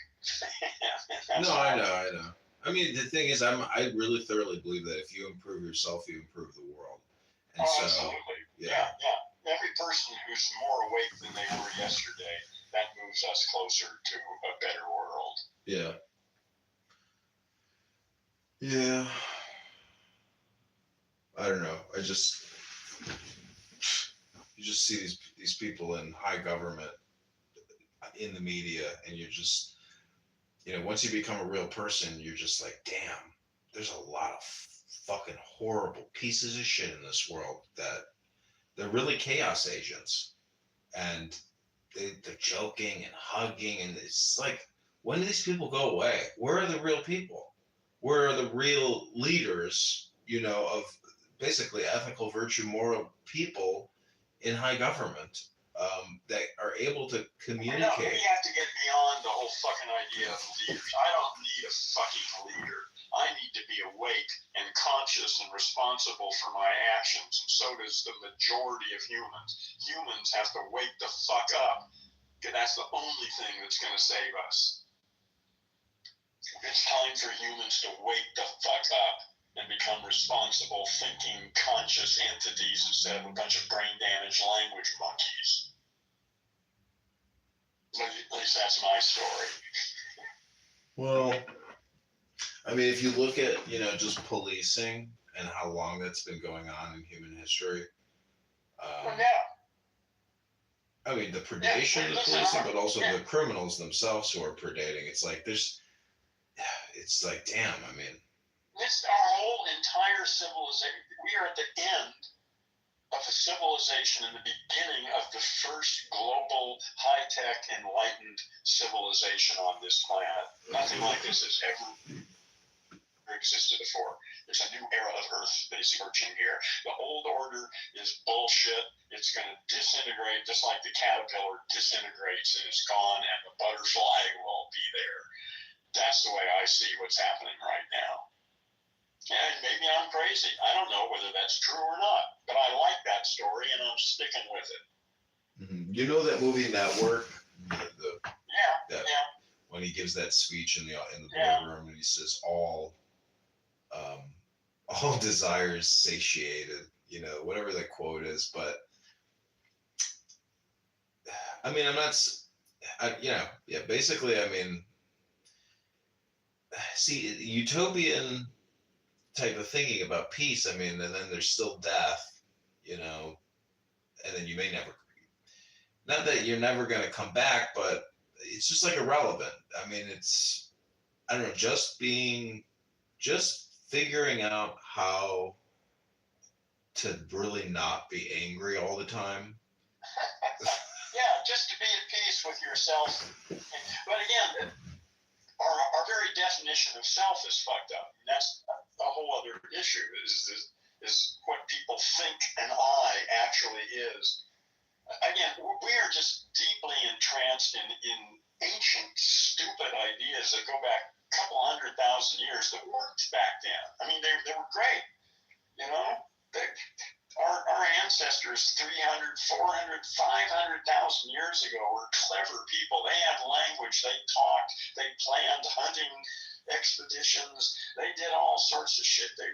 I know. I mean, the thing is, I really thoroughly believe that if you improve yourself, you improve the world. And so, absolutely. Yeah. Every person who's more awake than they were yesterday, that moves us closer to a better world. Yeah. Yeah. I don't know. You just see these people in high government, in the media, and you're just, once you become a real person, you're just like, damn, there's a lot of fucking horrible pieces of shit in this world that they're really chaos agents, and they're joking and hugging, and it's like, when do these people go away? Where are the real people? Where are the real leaders, of basically ethical, virtue, moral people in high government that are able to communicate? We have to get beyond the whole fucking idea of leaders. I don't need a fucking leader. I need to be awake and conscious and responsible for my actions, and so does the majority of humans. Humans have to wake the fuck up, because that's the only thing that's going to save us. It's time for humans to wake the fuck up and become responsible, thinking, conscious entities instead of a bunch of brain-damaged language monkeys. At least that's my story. Well, I mean, if you look at, just policing and how long that's been going on in human history. I mean, the predation of the policing, but also the criminals themselves who are predating. It's like it's like, damn. I mean, this our whole entire civilization. We are at the end of a civilization and the beginning of the first global, high-tech, enlightened civilization on this planet. Nothing like this has ever existed before. There's a new era of Earth that is emerging here. The old order is bullshit. It's going to disintegrate just like the caterpillar disintegrates and is gone, and the butterfly will be there. That's the way I see what's happening right now. And maybe I'm crazy. I don't know whether that's true or not, but I like that story and I'm sticking with it. Mm-hmm. You know that movie Network? Yeah. When he gives that speech in the Yeah. boardroom and he says all desires satiated, you know, whatever that quote is. But I mean, basically, I mean, see, utopian type of thinking about peace, I mean, and then there's still death, you know, and then you may never, not that you're never going to come back, but it's just like irrelevant. I mean, it's, I don't know, just figuring out how to really not be angry all the time. Yeah, just to be at peace with yourself. But again, our very definition of self is fucked up. And that's a whole other issue, is what people think an I actually is. Again, we are just deeply entranced in ancient, stupid ideas that go back a couple 100,000 years that worked back then. I mean, they were great, you know? Our ancestors 300, 400, 500,000 years ago were clever people. They had language, they talked, they planned hunting expeditions, they did all sorts of shit. And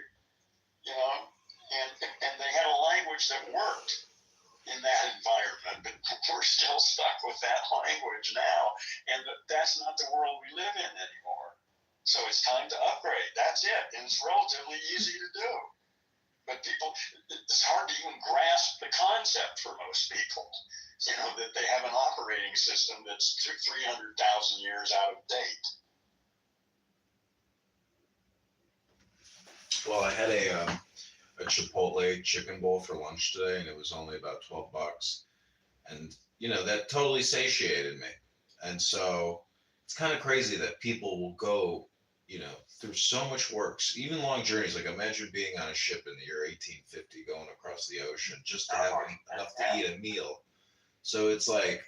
they had a language that worked in that environment, but we're still stuck with that language now, and that's not the world we live in anymore. So it's time to upgrade. That's it, and it's relatively easy to do. But it's hard to even grasp the concept for most people, you know, that they have an operating system that's 300,000 years out of date. Well, I had a Chipotle chicken bowl for lunch today, and it was only about $12. And, you know, that totally satiated me. And so it's kind of crazy that people will go, you know, through so much work, even long journeys. Like imagine being on a ship in the year 1850 going across the ocean just to have enough to eat a meal. So it's like,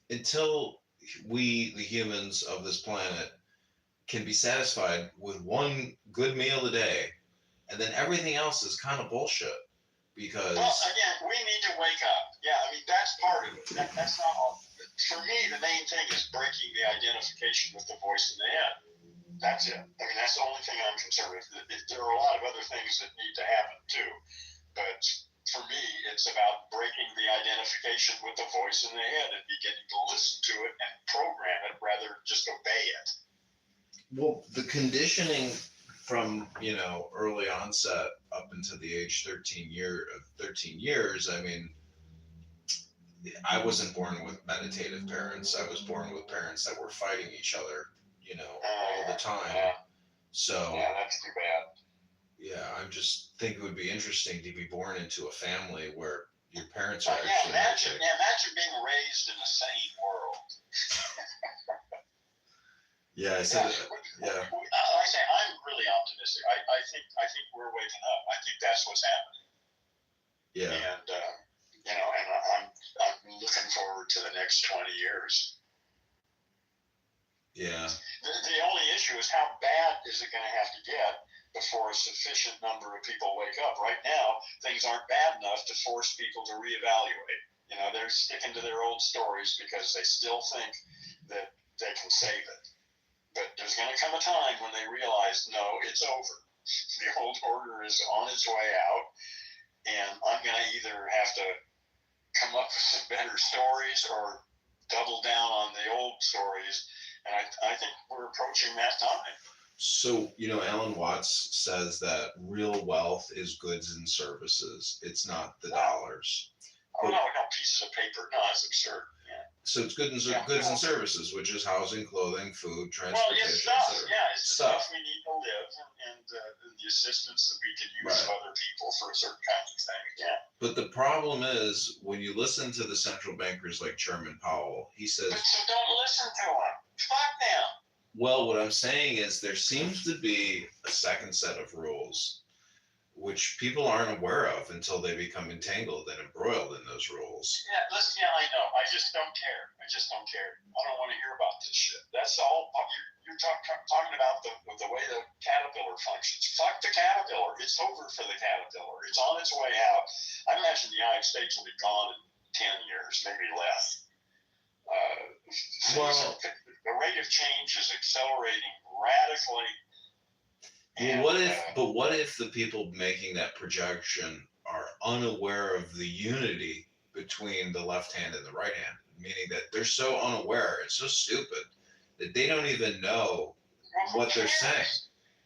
until we, the humans of this planet, can be satisfied with one good meal a day, and then everything else is kind of bullshit. Because again, we need to wake up. Yeah, I mean, that's part of it. That's not all. For me, the main thing is breaking the identification with the voice in the head. That's it. I mean, that's the only thing I'm concerned with. There are a lot of other things that need to happen too, but for me, it's about breaking the identification with the voice in the head and beginning to listen to it and program it rather than just obey it. Well, the conditioning from, you know, early onset up into the age 13 years, I mean, I wasn't born with meditative parents. I was born with parents that were fighting each other, you know, all the time. Yeah. So yeah, that's too bad. Yeah, I just think it would be interesting to be born into a family where your parents are actually imagine being raised in a sane world. Yeah, I said Like I say, I'm really optimistic. I think we're waking up. I think that's what's happening. Yeah. And you know, and I'm looking forward to the next 20 years. Yeah. The only issue is how bad is it going to have to get before a sufficient number of people wake up. Right now, things aren't bad enough to force people to reevaluate. You know, they're sticking to their old stories because they still think that they can save it. But there's going to come a time when they realize, no, it's over. The old order is on its way out, and I'm going to either have to come up with some better stories or double down on the old stories. And I think we're approaching that time. So, you know, Alan Watts says that real wealth is goods and services. It's not the dollars. Oh, no, pieces of paper. No, it's absurd. Yeah. So it's goods and services, which is housing, clothing, food, Well, transportation, it's stuff. etc. Yeah, it's the stuff we need to live, and the assistance that we can use of other people for certain kinds of things. Yeah. But the problem is when you listen to the central bankers like Chairman Powell, he says, But so don't listen to him. Fuck them. well, what I'm saying is there seems to be a second set of rules which people aren't aware of until they become entangled and embroiled in those rules. Yeah, listen, yeah, I know. I just don't care. I don't want to hear about this shit. That's all. You're talking about the way the caterpillar functions. Fuck the caterpillar. It's over for the caterpillar. It's on its way out. I imagine the United States will be gone in 10 years, maybe less. The rate of change is accelerating radically. Well, what if the people making that projection are unaware of the unity between the left hand and the right hand, meaning that they're so unaware and so stupid that they don't even know what they're saying,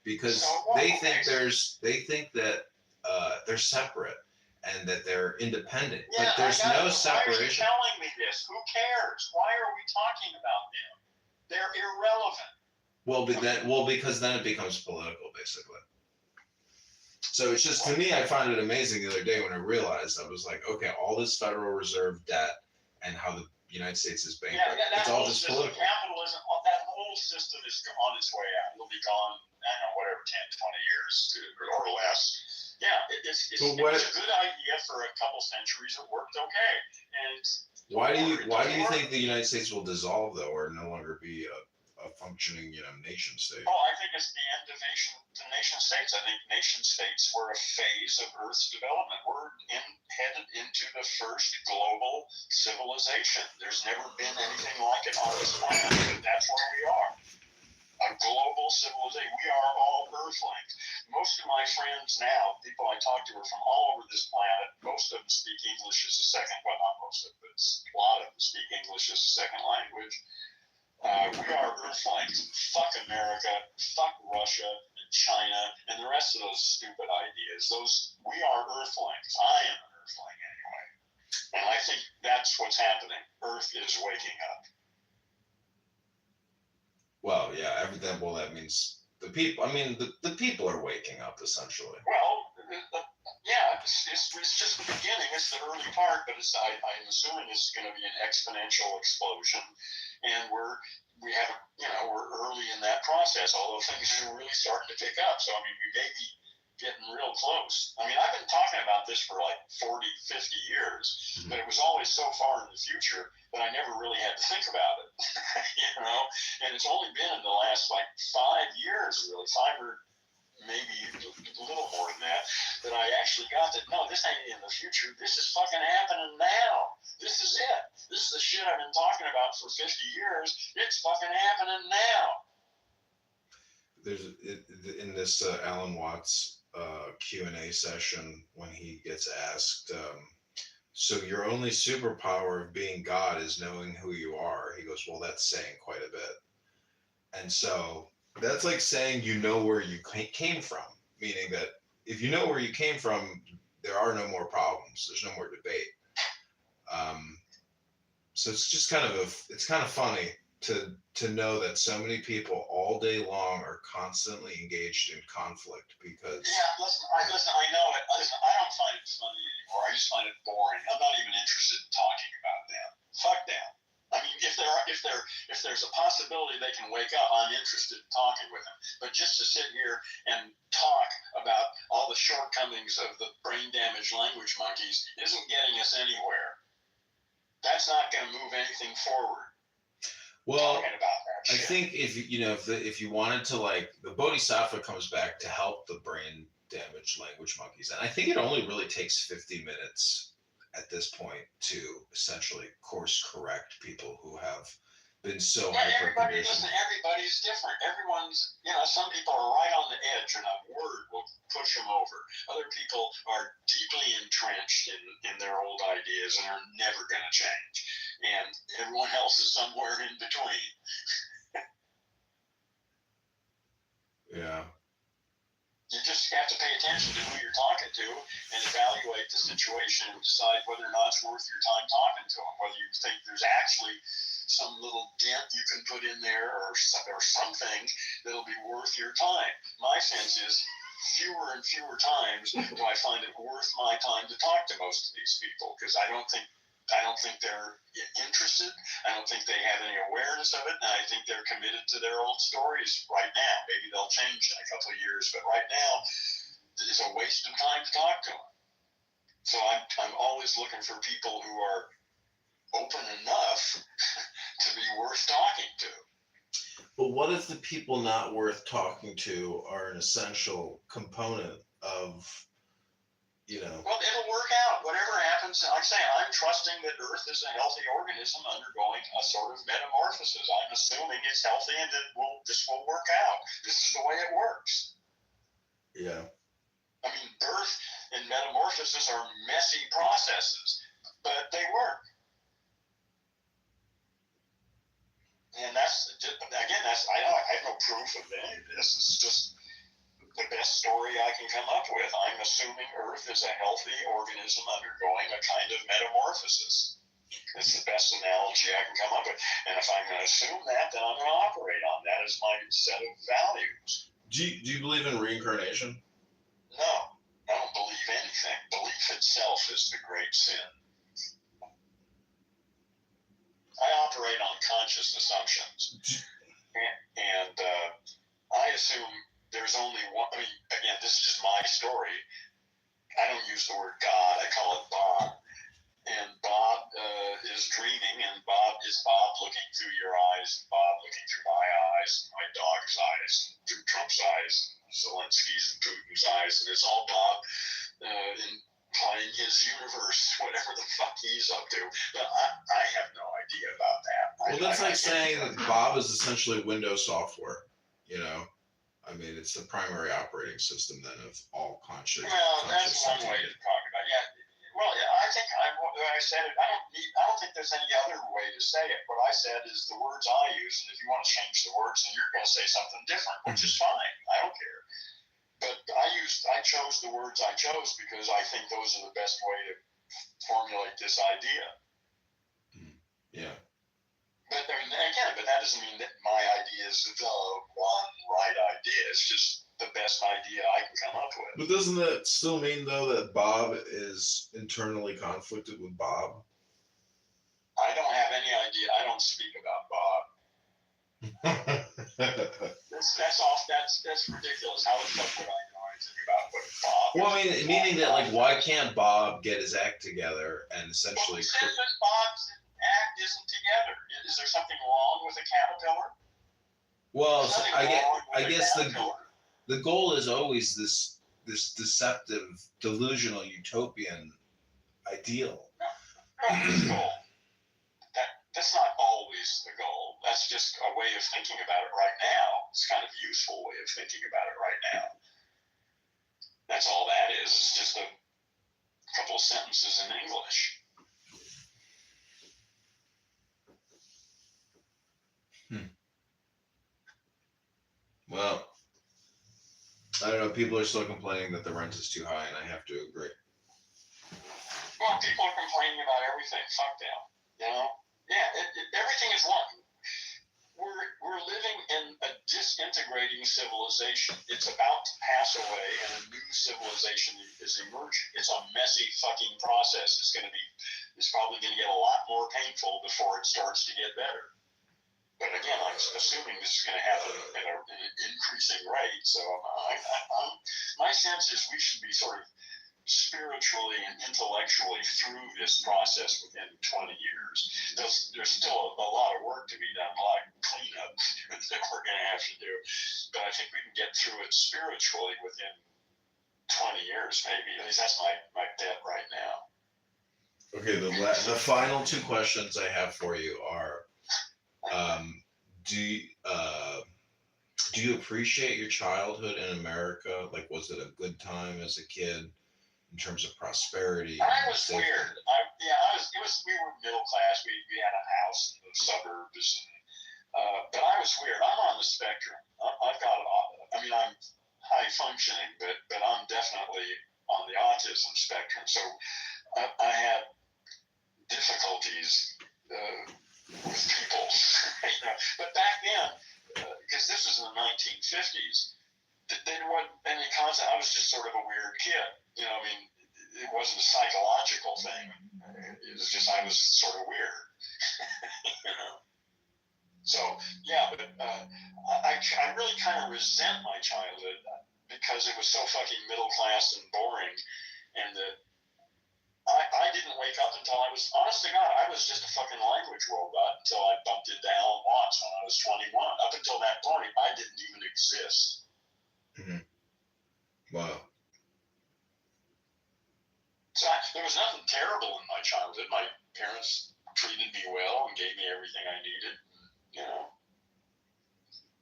because they think that they're separate and that they're independent, but there's no separation. Why are you telling me this? Who cares? Why are we talking about them? They're irrelevant. Well, because then it becomes political, basically. So it's just, to me, I found it amazing the other day when I realized, I was like, okay, all this Federal Reserve debt and how the United States is bankrupt, it's all just political. Capitalism, that whole system is on its way out. It'll be gone, I don't know, whatever, 10, 20 years or less. Yeah, it was a good idea for a couple centuries. It worked okay. And why do you think the United States will dissolve, though, or no longer be a functioning, nation state? Oh, I think it's the end of the nation states. I think nation states were a phase of Earth's development. We're headed into the first global civilization. There's never been anything like it on this planet, but that's where we are. A global civilization. We are all Earthlings. Most of my friends now, people I talk to, are from all over this planet. Most of them speak English as a second, well, not most of them, but a lot of them speak English as a second language. We are Earthlings. Fuck America, fuck Russia, and China, and the rest of those stupid ideas. We are Earthlings. I am an Earthling anyway. And I think that's what's happening. Earth is waking up. Well, yeah, that means the people, the people are waking up, essentially. Well, yeah, it's just the beginning. It's the early part, but I'm assuming it's going to be an exponential explosion. And we're early in that process, although things are really starting to pick up. So, we may be getting real close. I've been talking about this for like 40, 50 years, but it was always so far in the future that I never really had to think about it, and it's only been in the last like 5 years, really, 5 or maybe a little more than that I actually got that, no, this ain't in the future. This is fucking happening now. This is it. This is the shit I've been talking about for 50 years. It's fucking happening now. There's in this Alan Watts Q&A session, when he gets asked, so your only superpower of being God is knowing who you are. He goes, well, that's saying quite a bit. And so that's like saying you know where you came from, meaning that if you know where you came from, there are no more problems. There's no more debate. So it's just kind of funny to know that so many people all day long are constantly engaged in conflict because. Yeah, listen, I know it. Listen, I don't find it funny anymore. I just find it boring. I'm not even interested in talking about them. Fuck them. If there's a possibility they can wake up, I'm interested in talking with them. But just to sit here and talk about all the shortcomings of the brain damaged language monkeys isn't getting us anywhere. That's not going to move anything forward. Well, talking about that I shit. think if you wanted to, like, the Bodhisattva comes back to help the brain damaged language monkeys, and I think it only really takes 50 minutes at this point to essentially course correct people who have been so hyper-conditioned. Everybody's different. Everyone's, some people are right on the edge and a word will push them over. Other people are deeply entrenched in their old ideas and are never going to change. And everyone else is somewhere in between. Yeah. You just have to pay attention to who you're talking to and evaluate the situation and decide whether or not it's worth your time talking to them, whether you think there's actually some little dent you can put in there or something that'll be worth your time. My sense is fewer and fewer times do I find it worth my time to talk to most of these people, because I don't think they're interested. I don't think they have any awareness of it, and I think they're committed to their old stories right now. Maybe they'll change in a couple of years, but right now it's a waste of time to talk to them. So I'm always looking for people who are open enough to be worth talking to. But what if the people not worth talking to are an essential component of, Well, it'll work out. Whatever happens, like I say, I'm trusting that Earth is a healthy organism undergoing a sort of metamorphosis. I'm assuming it's healthy and that this will work out. This is the way it works. Yeah. I mean, birth and metamorphosis are messy processes, but they work. And that's, again, I have no proof of any of this. It's just the best story I can come up with. I'm assuming Earth is a healthy organism undergoing a kind of metamorphosis. It's the best analogy I can come up with. And if I'm going to assume that, then I'm going to operate on that as my set of values. Do you believe in reincarnation? No, I don't believe anything. Belief itself is the great sin. I operate on conscious assumptions. And I assume there's only one. I mean, again, this is just my story. I don't use the word God. I call it Bob. And Bob is dreaming, and Bob looking through your eyes, and Bob looking through my eyes, and my dog's eyes, and through Trump's eyes, and Zelensky's and Putin's eyes, and it's all Bob playing his universe, whatever the fuck he's up to. But I have no idea about that. Well, that's like saying that Bob is essentially Windows software, I mean, it's the primary operating system then of all conscious. Well, that's one way to talk about it. Yeah. Well, I think when I said it, I don't think there's any other way to say it. What I said is the words I use, and if you want to change the words, then you're going to say something different, which is fine. I don't care. But I chose the words I chose because I think those are the best way to formulate this idea. Yeah. But I mean, again, but that doesn't mean that my idea is the one right idea. It's just the best idea I can come up with. But doesn't that still mean, though, that Bob is internally conflicted with Bob? I don't have any idea. I don't speak about Bob. That's ridiculous. How the fuck would I know anything about what Bob? Well, I mean, meaning that, like, why can't Bob get his act together and essentially? Well, who says that Bob's act isn't together? Is there something wrong with a caterpillar? Well, I guess the goal is always this deceptive, delusional, utopian ideal. No, the goal. That's not always the goal. That's just a way of thinking about it right now. It's kind of a useful way of thinking about it right now. That's all that is. It's just a couple of sentences in English. Well, I don't know. People are still complaining that the rent is too high, and I have to agree. Well, people are complaining about everything. Fuck them. Yeah, everything is one. We're living in a disintegrating civilization. It's about to pass away, and a new civilization is emerging. It's a messy fucking process. It's probably going to get a lot more painful before it starts to get better. But again, I'm assuming this is going to happen at an increasing rate. So my sense is we should be sort of spiritually and intellectually through this process within 20 years. There's still a lot of work to be done, a lot of cleanup that we're going to have to do. But I think we can get through it spiritually within 20 years, maybe. At least that's my bet right now. Okay, the final two questions I have for you are, do you appreciate your childhood in America? Like, was it a good time as a kid? In terms of prosperity, I was weird. We were middle class. We had a house in the suburbs, but I was weird. I'm on the spectrum. I'm high high functioning, but I'm definitely on the autism spectrum. So I had difficulties with people, But back then, because this was in the 1950s, there wasn't any concept. I was just sort of a weird kid. I mean, it wasn't a psychological thing. It was just I was sort of weird. So yeah, but I really kind of resent my childhood because it was so fucking middle class and boring, and that I didn't wake up until I was, honest to God, I was just a fucking language robot until I bumped into Alan Watts when I was 21. Up until that point, I didn't even exist. Mm-hmm. Wow. So there was nothing terrible in my childhood. My parents treated me well and gave me everything I needed.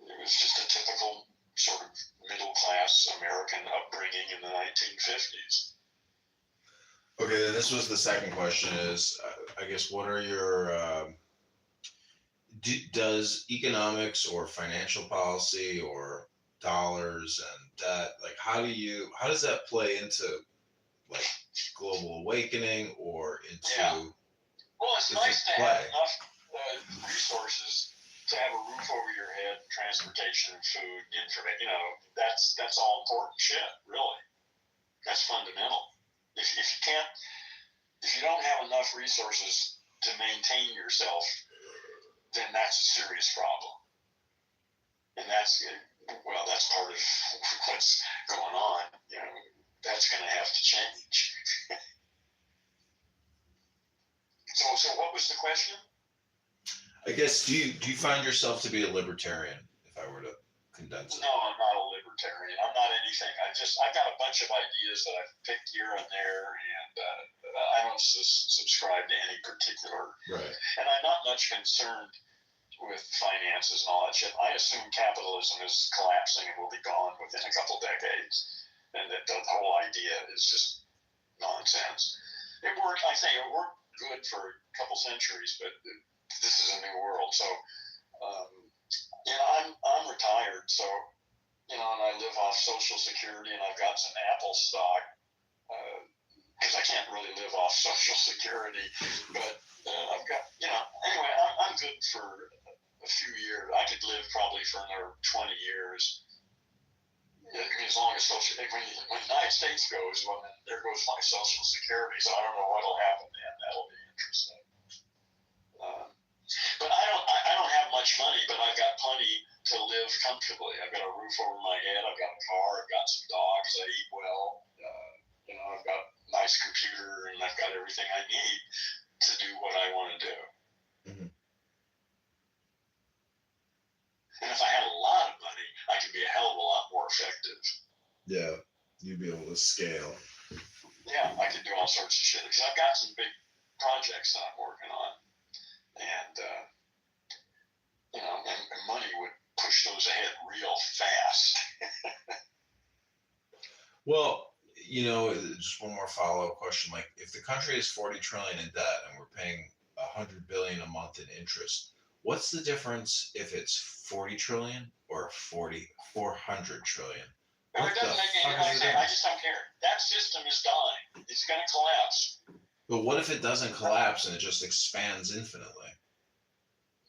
It was just a typical sort of middle class American upbringing in the 1950s. Okay, then this was the second question is, I guess, what are your, does economics or financial policy or dollars and debt, like how does that play into like global awakening or into... Yeah. Well, it's nice to have enough resources to have a roof over your head, transportation, and food, and information. That's all important shit, really. That's fundamental. If you don't have enough resources to maintain yourself, then that's a serious problem. And that's part of what's going on. That's going to have to change. So what was the question? I guess, do you find yourself to be a libertarian, if I were to condense it? No, I'm not a libertarian. I'm not anything. I got a bunch of ideas that I've picked here and there, and I don't subscribe to any particular. Right. And I'm not much concerned with finances and all that shit. I assume capitalism is collapsing and will be gone within a couple decades, and that the whole idea is just nonsense. It worked. I think it worked good for a couple centuries, but this is a new world. So, I'm retired, so, and I live off Social Security, and I've got some Apple stock, because I can't really live off Social Security, but I've got, anyway, I'm good for a few years. I could live probably for another 20 years. I mean, as long as when the United States goes, well, then there goes my Social Security, so I don't know what'll happen then. That'll be interesting. But I don't have much money, but I've got plenty to live comfortably. I've got a roof over my head. I've got a car. I've got some dogs. I eat well. I've got a nice computer, and I've got everything I need to do what I want to do. Mm-hmm. And if I had a lot of money, I could be a hell of a lot more effective. Yeah, you'd be able to scale. Yeah, I could do all sorts of shit, because I've got some big projects that I'm working on. And, and money would push those ahead real fast. Well, just one more follow-up question. Like, if the country is 40 trillion in debt and we're paying 100 billion a month in interest, what's the difference if it's 40 trillion or 400 trillion? No, it doesn't make any sense. I just don't care. That system is dying. It's going to collapse. But what if it doesn't collapse and it just expands infinitely?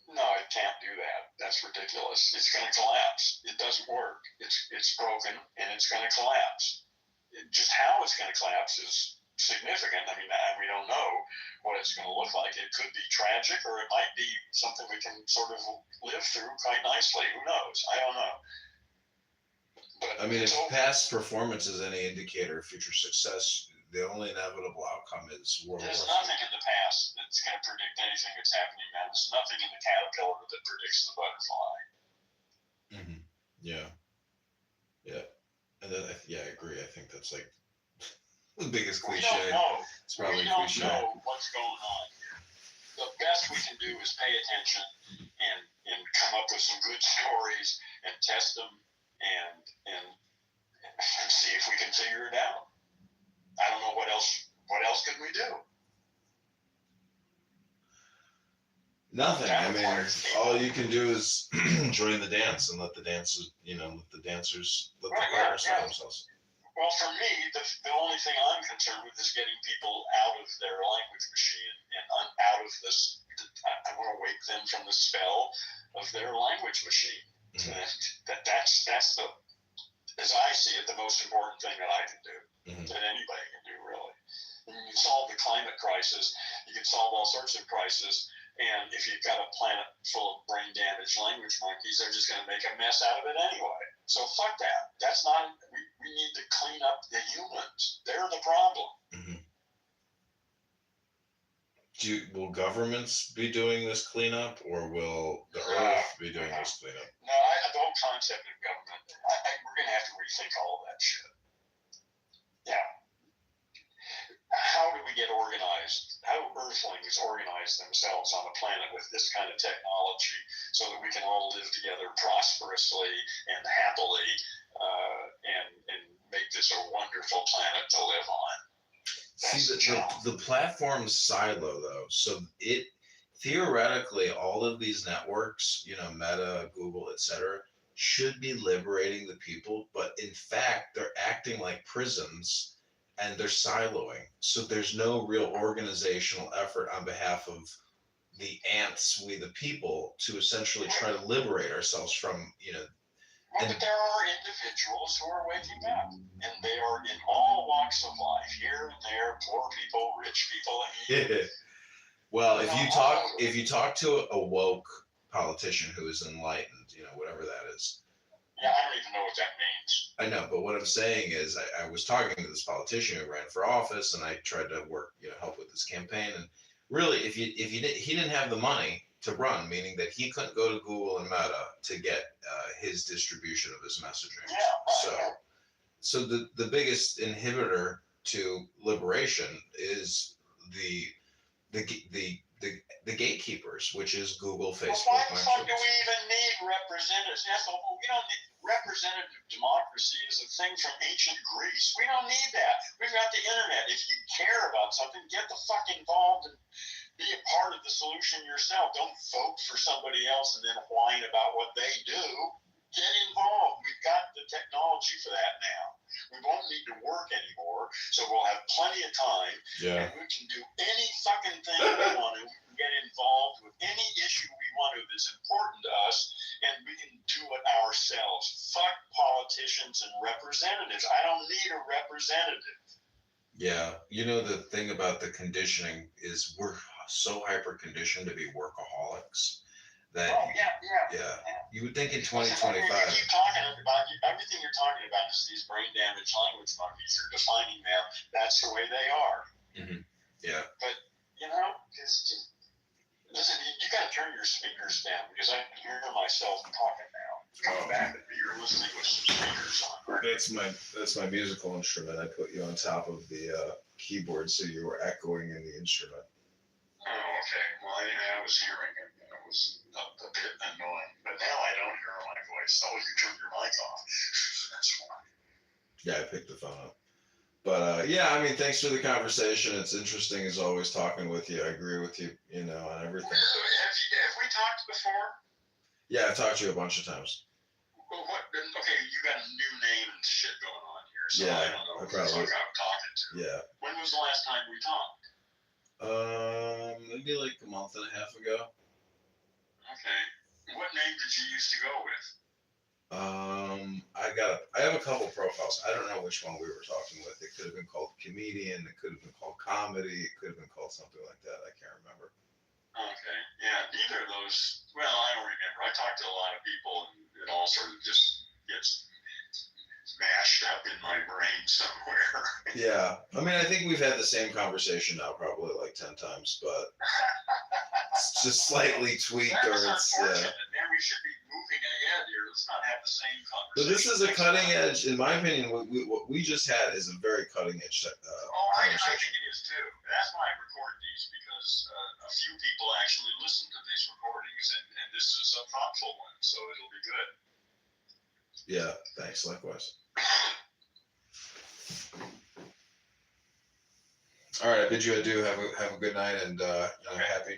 No, it can't do that. That's ridiculous. It's going to collapse. It doesn't work. It's broken, and it's going to collapse. Just how it's going to collapse is significant. I mean, we don't know what it's going to look like. It could be tragic, or it might be something we can sort of live through quite nicely. Who knows? I don't know. But I mean, if past performance is any indicator of future success, the only inevitable outcome is World War There's III. nothing in the past that's going to predict anything that's happening now. There's nothing in the caterpillar that predicts the butterfly. Mm-hmm. Yeah. And then, I agree. I think that's like the biggest cliche. We don't know. It's probably We don't cliche. know what's going on here. The best we can do is pay attention and come up with some good stories and test them and see if we can figure it out. I don't know what else can we do. Nothing. I mean, all you can do is join the dance and let the dancers, let the partners show themselves. Well, for me, the only thing I'm concerned with is getting people out of their language machine and out of this. I want to wake them from the spell of their language machine. Mm-hmm. That's the, as I see it, the most important thing that I can do, mm-hmm. that anybody can do, really. And you can solve the climate crisis. You can solve all sorts of crises. And if you've got a planet full of brain-damaged language monkeys, they're just going to make a mess out of it anyway. So fuck that. That's not. We need to clean up the humans. They're the problem. Mm-hmm. Will governments be doing this cleanup, or will the Earth be doing this cleanup? No, the whole concept of government. We're going to have to rethink all of that shit. Yeah. How do we get organized? How do Earthlings organize themselves on a planet with this kind of technology so that we can all live together prosperously and happily and make this a wonderful planet to live on? See, the platform's silo, though. So it theoretically, all of these networks, Meta, Google, etc., should be liberating the people. But in fact, they're acting like prisons and they're siloing. So there's no real organizational effort on behalf of the ants, we the people, to essentially try to liberate ourselves from, But there are individuals who are waking up, and they are in all walks of life, here and there, poor people, rich people. Well, if you talk to a woke politician who is enlightened, whatever that is. Yeah, I don't even know what that means. I know, but what I'm saying is, I was talking to this politician who ran for office, and I tried to work, help with this campaign, and really, he didn't have the money to run, meaning that he couldn't go to Google and Meta to get his distribution of his messaging. Yeah. So the biggest inhibitor to liberation is the gatekeepers, which is Google, Facebook. Well, why the fuck do we even need representatives? Yes, we don't need representative democracy is a thing from ancient Greece. We don't need that. We've got the internet. If you care about something, get the fuck involved and be a part of the solution yourself. Don't vote for somebody else and then whine about what they do. Get involved. We've got the technology for that now. We won't need to work anymore, so we'll have plenty of time. Yeah. And we can do any fucking thing we want to. We can get involved with any issue we want to that's important to us, and we can do it ourselves. Fuck politicians and representatives. I don't need a representative. Yeah. The thing about the conditioning is we're so hyper-conditioned to be workaholics that you would think in 2025. You keep talking about everything you're talking about is these brain damaged language monkeys. You're defining them. That's the way they are. Mm-hmm. Yeah. But listen, you got to turn your speakers down because I can hear myself talking now. Coming back at me, you're listening with some speakers on. Right? That's my musical instrument. I put you on top of the keyboard so you were echoing in the instrument. Oh, okay. Well, I was hearing it. It was a bit annoying. But now I don't hear my voice. Oh, you turned your mic off. That's fine. Yeah, I picked the phone up. But thanks for the conversation. It's interesting as always talking with you. I agree with you, on everything. Have we talked before? Yeah, I've talked to you a bunch of times. Well, okay, you got a new name and shit going on here, so yeah, I don't know who I'm talking to. Yeah. When was the last time we talked? Maybe like a month and a half ago. Okay. What name did you used to go with? I have a couple profiles. I don't know which one we were talking with. It could have been called comedian. It could have been called comedy. It could have been called something like that. I can't remember. Okay. Yeah, neither of those. Well, I don't remember. I talked to a lot of people, and it all sort of just gets mashed up in my brain somewhere. Yeah. I think we've had the same conversation now probably like 10 times, but it's just slightly tweaked. That was unfortunate. Man, we should be moving ahead here. Let's not have the same conversation. But this is a cutting edge, in my opinion. What we just had is a very cutting edge I think it is too. That's why I record these, because a few people actually listen to these recordings, and this is a thoughtful one, so it'll be good. Yeah, thanks. Likewise. All right, I bid you adieu. Have a good night, and happy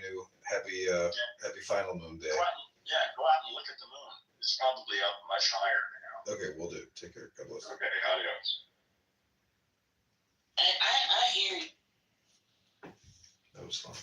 happy final moon day. Go out and look at the moon. It's probably up much higher now. Okay, we'll do. Take care. God bless. Okay, adios. I hear you. That was fun.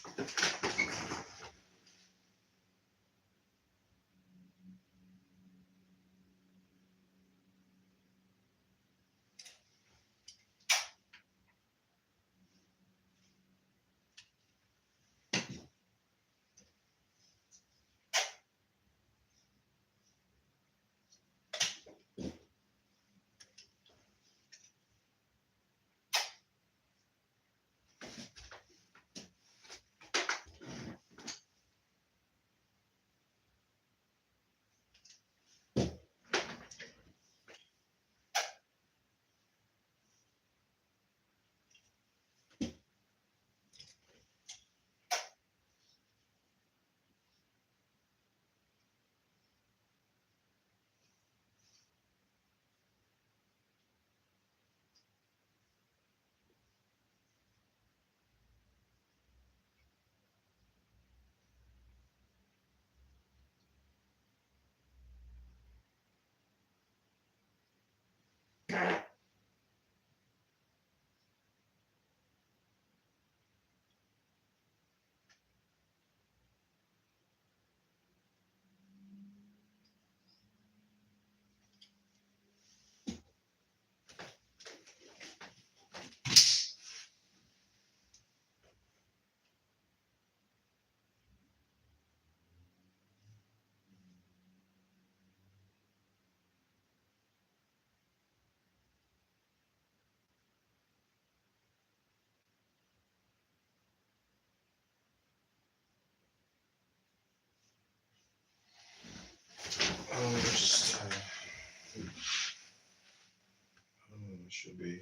Just should be.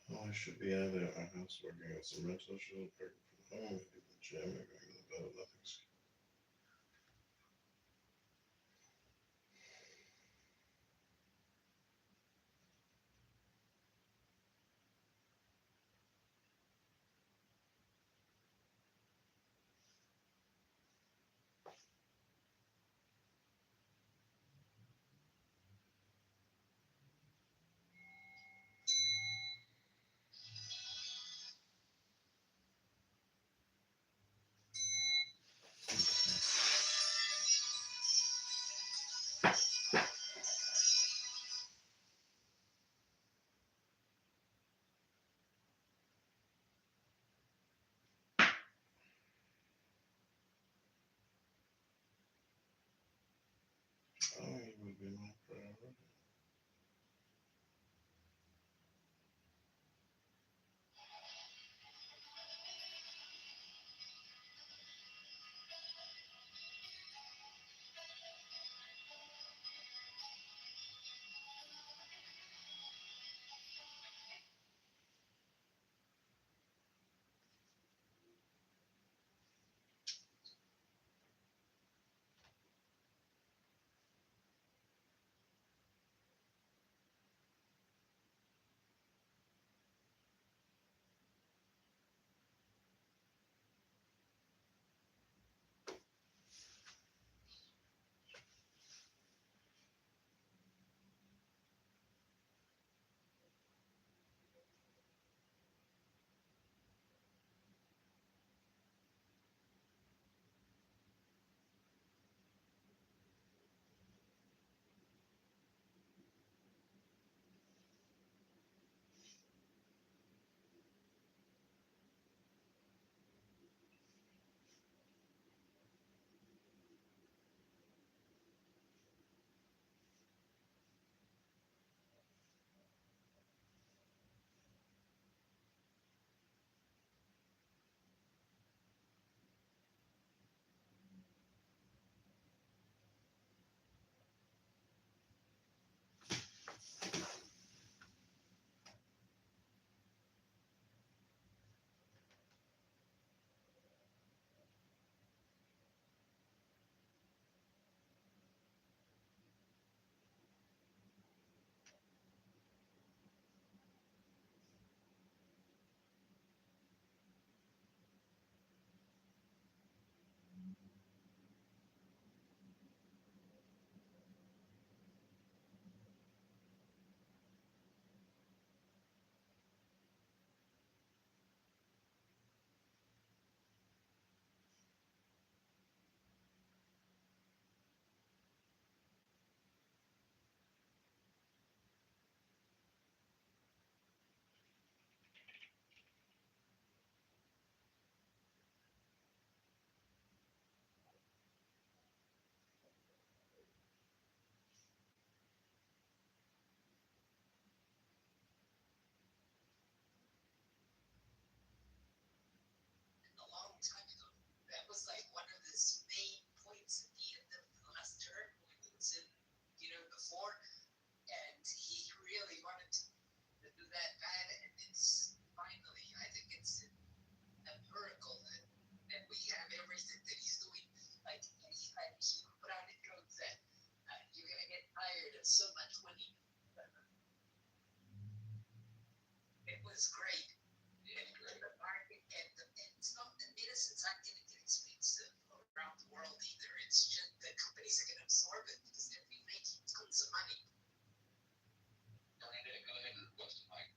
Oh, I should be out of our house working on some rental show, working from home, maybe the gym, or going to the bed, nothing's. Oh, it would be my priority. is great. And the market and it's not the medicines aren't going to get expensive around the world either. It's just the companies are going to absorb it because they're be making tons of money. Miranda, go ahead and request the mic.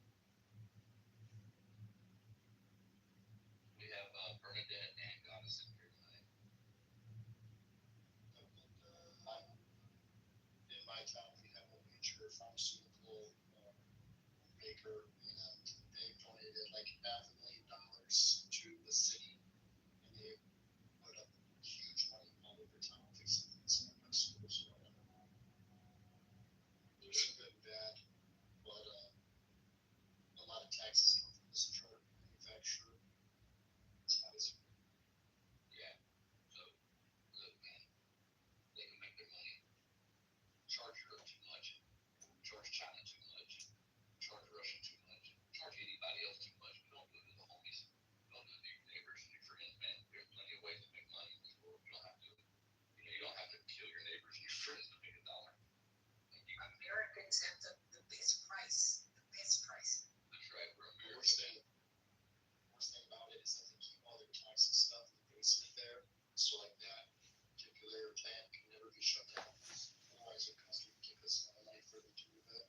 We have Bernadette and Goddess in here tonight. In my town, we have a major pharmaceutical maker, and they donated like $500,000 to the city, and they put up huge money all over town fixing things like our schools or whatever. There's some good and bad, but a lot of taxes come from this drug manufacturer. It's not as Yeah. So, look, man, they can make their money. Charge Europe too much. Charge China too much. Charge Russia too much. Charge anybody else too much. But don't do it to the homies. Don't do it to your neighbors and your friends, man. There's plenty of ways to make money in this world. You don't have to, you don't have to kill your neighbors and your friends to make $1. Like Americans have the best price. The best price. That's right. We're worst Americans. thing about it is that they keep all their toxic stuff in the basement there, so like that particular plant can never be shut down. Otherwise, it costs a ridiculous amount of money for them to move it.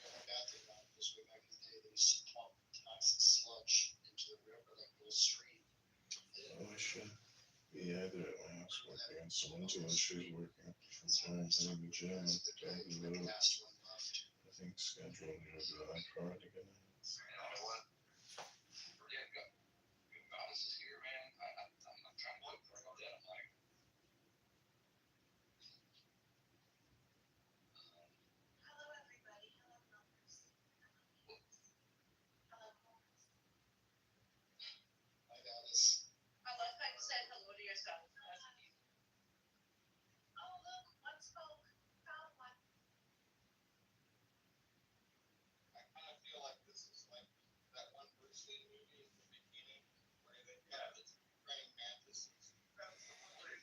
The only bad thing about it was way back in the day, they used to pump toxic sludge into the river, like a little stream. Oh, I should be either at my house working on someone's while she's working from home in the gym and talking about it. Last one left. I think scheduled to drive car to get in. You know what? Yeah, Goddess is here, man. I'm trying to look for her. I'm like, Hello, everybody. Hello, lovers. Hello, homies. I got this. I love how you said hello to yourself. Oh, look, one spoke. Found one. I kind of feel like this is like that one Bruce Lee movie in the beginning where they have the praying mantises. That's the one where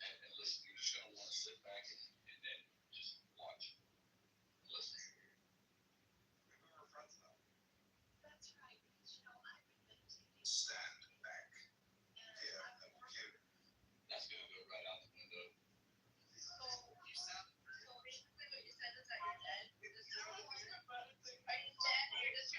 and listen, you're just gonna want to sit back and then just watch, listen. we were friends now. That's right, because I've been meditating. Stand back. And Yeah, I'm that working. cute. That's gonna go right out the window. So basically what you said is that you're dead. You're just Are you dead? You're just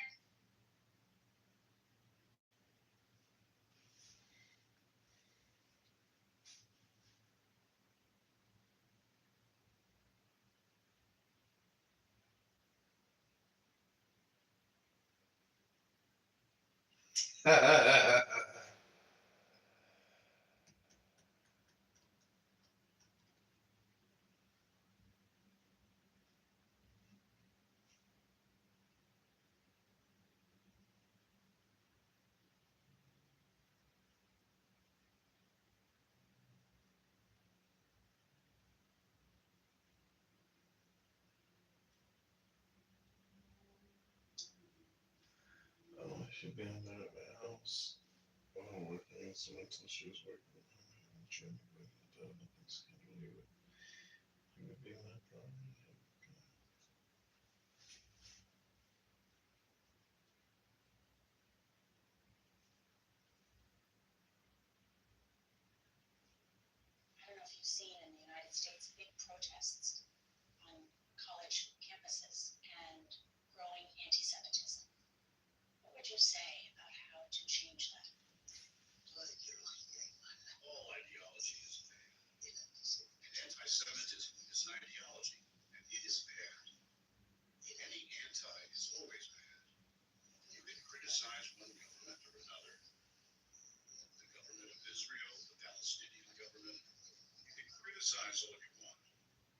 Oh, I should be on there at my house. While working on someone until she was working at home in the gym, but nothing scheduled. You would be in that problem. I don't know if you've seen in the United States big protests on college campuses and growing anti-Semitism. What would you say about how to change that? All ideology is bad. And anti-Semitism is an ideology, and it is bad. Any anti is always bad. You can criticize one government or another. The government of Israel, the Palestinian government. You can criticize all you want,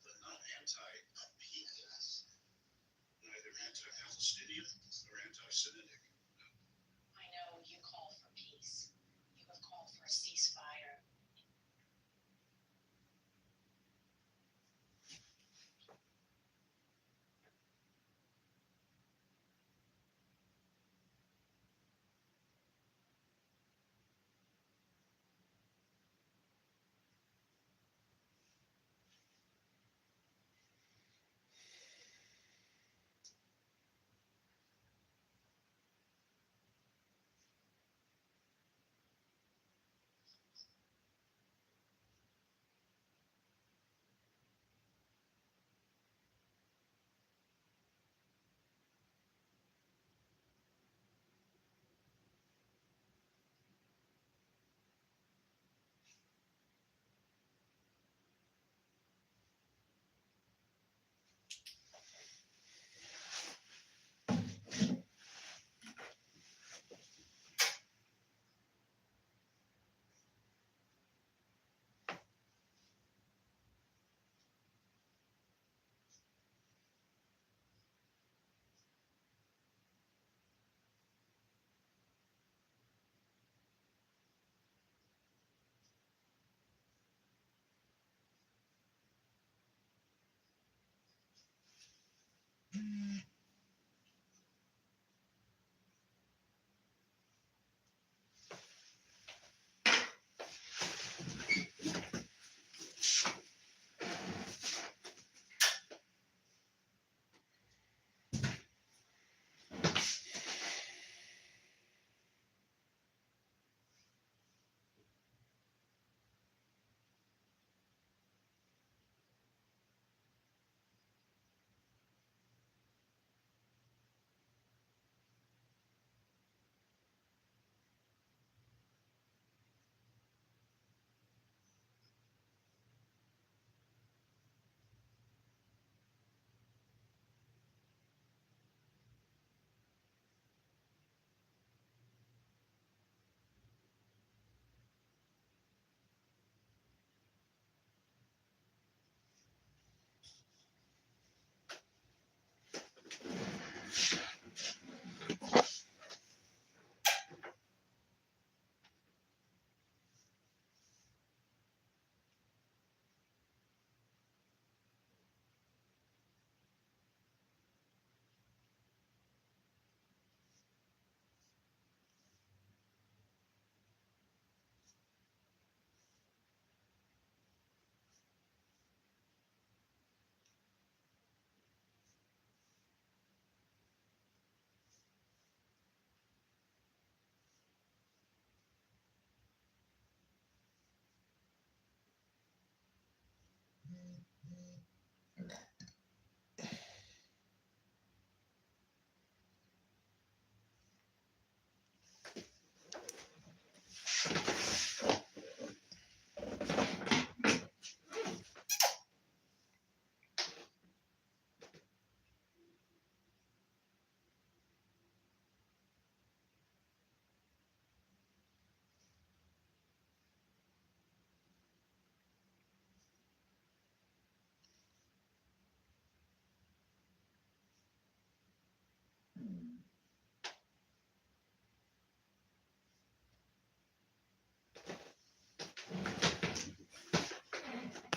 but not anti-people. Neither anti-Palestinian nor anti-Semitic. I know you call for peace. You have called for a ceasefire.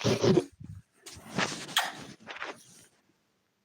Bye.